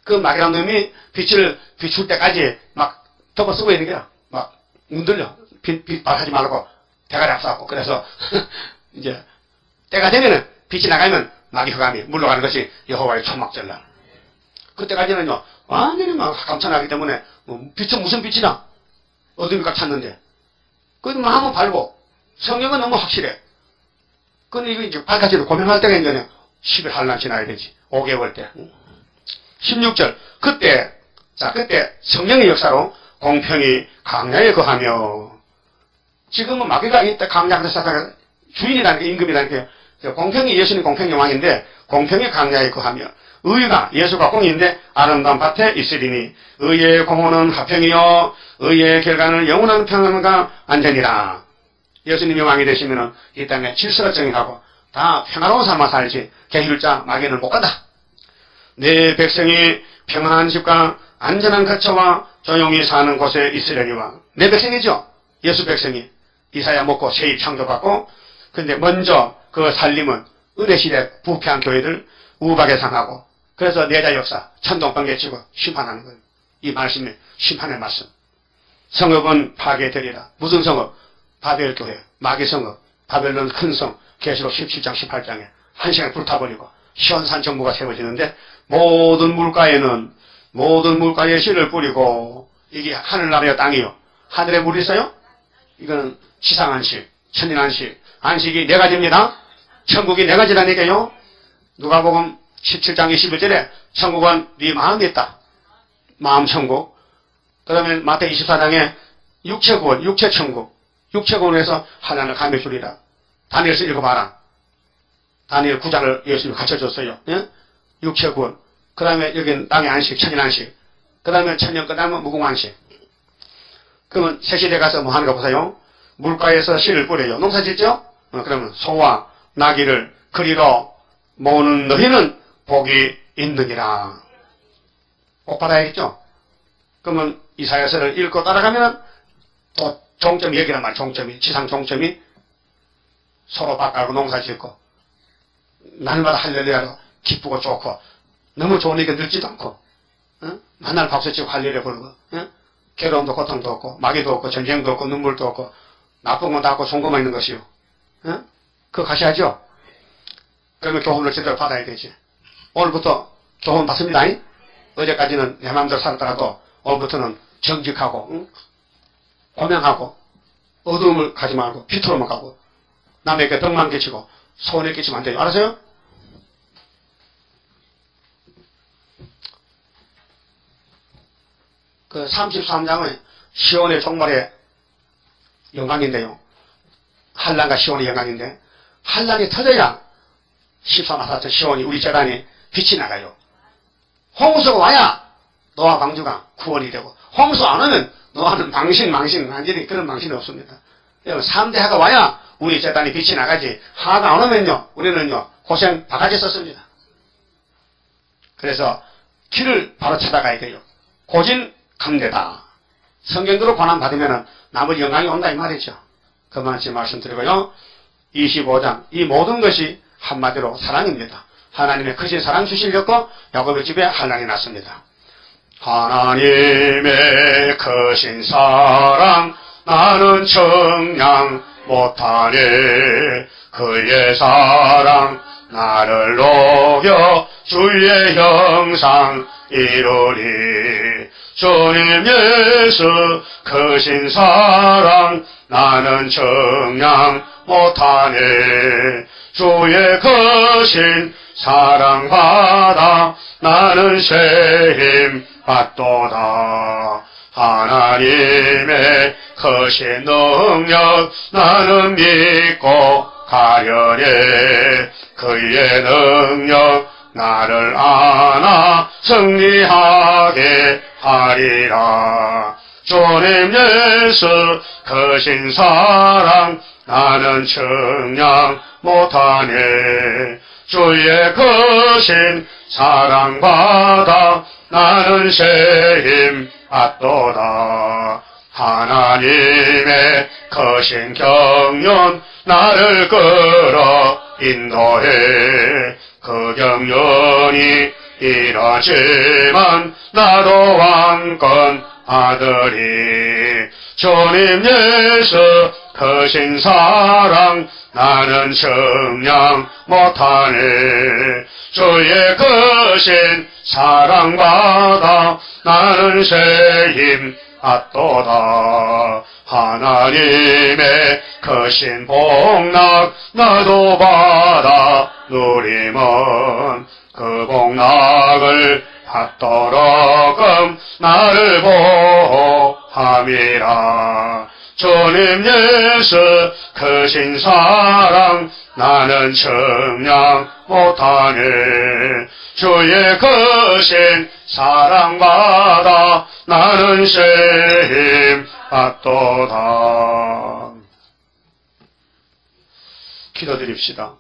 그 막이란 놈이 빛을 비출 때까지 막 덮어 쓰고 있는 게야. 막 문들려. 빛 발하지 말고 대가리 앞서고. 그래서 이제 때가 되면은 빛이 나가면 막이 흑암이 물러가는 것이 여호와의 초막절날. 그때까지는요 완전히 막 감탄하기 때문에 빛은 무슨 빛이나 어둠이가 찾는데 그것만 한번 발고 성경은 너무 확실해. 근데 이거 이제 밝아지도 고민할 때가 있는데 10일 한란 지나야 되지. 5개월 때. 16절. 그때 성령의 역사로 공평이 강야에 거하며 지금은 마귀가 있다 강야에서 사다가 주인이라는 게 임금이라는 게 공평이 예수님 공평이 왕인데 공평이 강야에 거하며 의가 예수가 공인데 아름다운 밭에 있으리니 의의 공헌은 화평이요 의의 결과는 영원한 평안과 안전이라. 예수님이 왕이 되시면은 이 땅에 질서가 정립하고 다 평화로운 삶을 살지 계율자 마귀는 못 간다. 내 백성이 평안한 집과 안전한 거처와 조용히 사는 곳에 있으려니와. 내 백성이죠. 예수 백성이 이사야 먹고 세입 창조받고. 근데 먼저 그 살림은 은혜시대 부패한 교회들 우박에 상하고. 그래서 내자 역사 천동번개 치고 심판하는 거예요. 이 말씀이 심판의 말씀. 성읍은 파괴되리라. 무슨 성읍? 바벨교회, 마귀 성읍, 바벨론 큰 성, 계시록 17장 18장에 한 시간에 불타버리고 시온산 정부가 세워지는데 모든 물가에 씨를 뿌리고. 이게 하늘나라의 땅이요. 하늘에 물이 있어요? 이거는 지상안식, 천인안식. 안식이 네 가지입니다. 천국이 네 가지라니까요. 누가복음 17장 21절에 천국은 네 마음에 있다. 마음천국. 그러면 마태 24장에 육체구원, 육체천국. 육체구원에서 하나님을 감히 주리라. 다니엘서 읽어봐라. 다니엘 9장을 예수님이 갖춰줬어요. 예? 육체구원. 그 다음에 여기는 땅의 안식, 천인안식. 그 다음에 천년 끝나면 무궁안식. 그러면 새시대 가서 뭐 하는 거 보세요. 물가에서 씨를 뿌려요. 농사 짓죠? 그러면 소와 나귀를 그리로 모으는 너희는 복이 있느니라. 복 받아야겠죠? 그러면 이사야서를 읽고 따라가면 또 종점이 여기란 말, 종점이, 지상 종점이 서로 바꿔고 농사 짓고 날마다 할렐루야로 기쁘고 좋고 너무 좋으니까 늙지도 않고 맨날 박수치고 할렐루야 부르고 괴로움도 고통도 없고 마귀도 없고 전쟁도 없고 눈물도 없고 나쁜 건 다 없고 좋은 것만 있는 것이요. 그거 가셔야죠. 그러면 교훈을 제대로 받아야 되지. 오늘부터 교훈 받습니다. 어제까지는 내 마음대로 살았다가도 오늘부터는 정직하고 고명하고 어두움을 가지 말고 빛으로만 가고 남에게 덕만 끼치고 손해 끼치면 안 돼요. 알았어요? 그 33장은 시온의 종말의 영광인데요. 한란과 시온의 영광인데 한란이 터져야 14마사처 시온이 우리 재단이 빛이 나가요. 홍수가 와야 노아 방주가 구원이 되고 홍수 안 오면 노아는 망신 완전히 그런 망신이 없습니다. 3대 하가 와야 우리 재단이 빛이 나가지 하가 안 오면요 우리는요 고생 바가지 썼습니다. 그래서 길을 바로 찾아가야 돼요. 고진감대다. 성경대로 고난받으면 나머지 영광이 온다 이 말이죠. 그만 지금 말씀드리고요. 25장 이 모든 것이 한마디로 사랑입니다. 하나님의 크신 사랑 주시려고 야곱의 집에 한란이 났습니다. 하나님의 크신 사랑 나는 청량 못하네. 그의 사랑 나를 녹여 주의 형상 이루리. 주님 예수 크신 사랑 나는 청량 못하네. 주의 크신 사랑 받아 나는 새 힘 받도다. 하나님의 크신 능력 나는 믿고 가려네. 그의 능력 나를 안아 승리하게 하리라. 주님 예수 크신 사랑 나는 측량 못하네. 주의 크신 사랑받아 나는 새 힘 받도다. 하나님의 크신 경륜 나를 끌어 인도해. 그 경륜이 이러지만 나도 왕권 아들이. 주님 예수 크신 사랑 나는 측량 못하네. 주의 크신 사랑받아 나는 새 힘 받도다. 하나님의 크신 복락 나도 받아 누리면 그 복락을 받도록끔 나를 보호함이라. 주님 예수 크신 사랑 나는 측량 못하네. 주의 크신 사랑받아 나는 새 힘 받도다. 기도드립시다.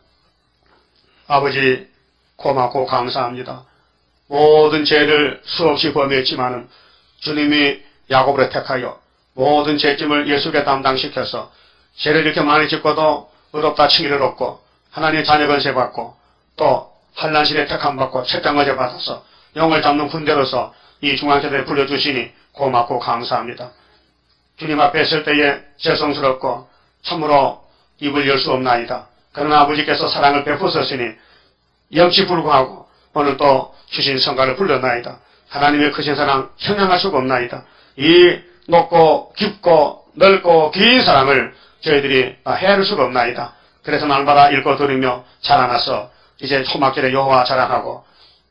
아버지 고맙고 감사합니다. 모든 죄를 수없이 범했지만은 주님이 야곱을 택하여 모든 죄짐을 예수께 담당시켜서 죄를 이렇게 많이 짓고도 의롭다 칭의를 얻고 하나님의 자녀 권세 받고 또 한란신에 택함 받고 책장거제 받아서 영을 잡는 군대로서 이 중앙교회에 불러주시니 고맙고 감사합니다. 주님 앞에 있을 때에 죄송스럽고 참으로 입을 열 수 없나이다. 그러나 아버지께서 사랑을 베푸셨으니 영치 불구하고 오늘 또 주신 성가를 불렀나이다. 하나님의 크신 사랑 형량할 수가 없나이다. 이 높고 깊고 넓고 긴 사랑을 저희들이 헤아릴 수가 없나이다. 그래서 날마다 읽고 들으며 자라나서 이제 초막절에 여호와 자랑하고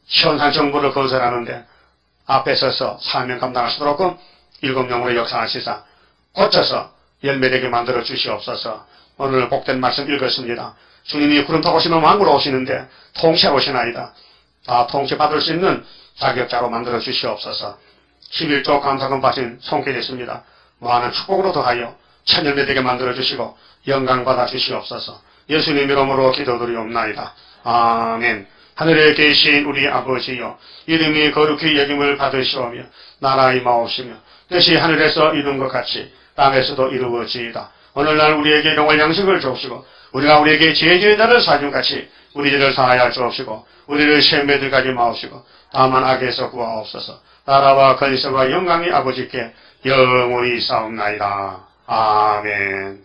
시온산 정부를 건설하는데 앞에 서서 사명 감당할 수 있도록 일곱 영으로 역사하시사 고쳐서 열매되게 만들어 주시옵소서. 오늘 복된 말씀 읽었습니다. 주님이 구름 타고 오시면 왕으로 오시는데 통치하고 오시나이다. 다 통치받을 수 있는 자격자로 만들어 주시옵소서. 11조 감사금 받으신 송케됐습니다. 많은 축복으로 더하여 천열매되게 만들어 주시고 영광 받아 주시옵소서. 예수님 이름으로 기도드리옵나이다. 아멘. 하늘에 계신 우리 아버지여, 이름이 거룩히 여김을 받으시오며 나라 임하옵시며 뜻이 하늘에서 이룬 것 같이 땅에서도 이루어지이다. 오늘날 우리에게 영원 양식을 주옵시고 우리가 우리에게 죄지은 자를 사준 같이 우리 죄를 사하여 주옵시고 우리를 시험에 들까지 마옵시고 다만 악에서 구하옵소서. 나라와 권세와 영광이 아버지께 영원히 있사옵나이다. 아멘.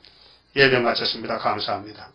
예배 마쳤습니다. 감사합니다.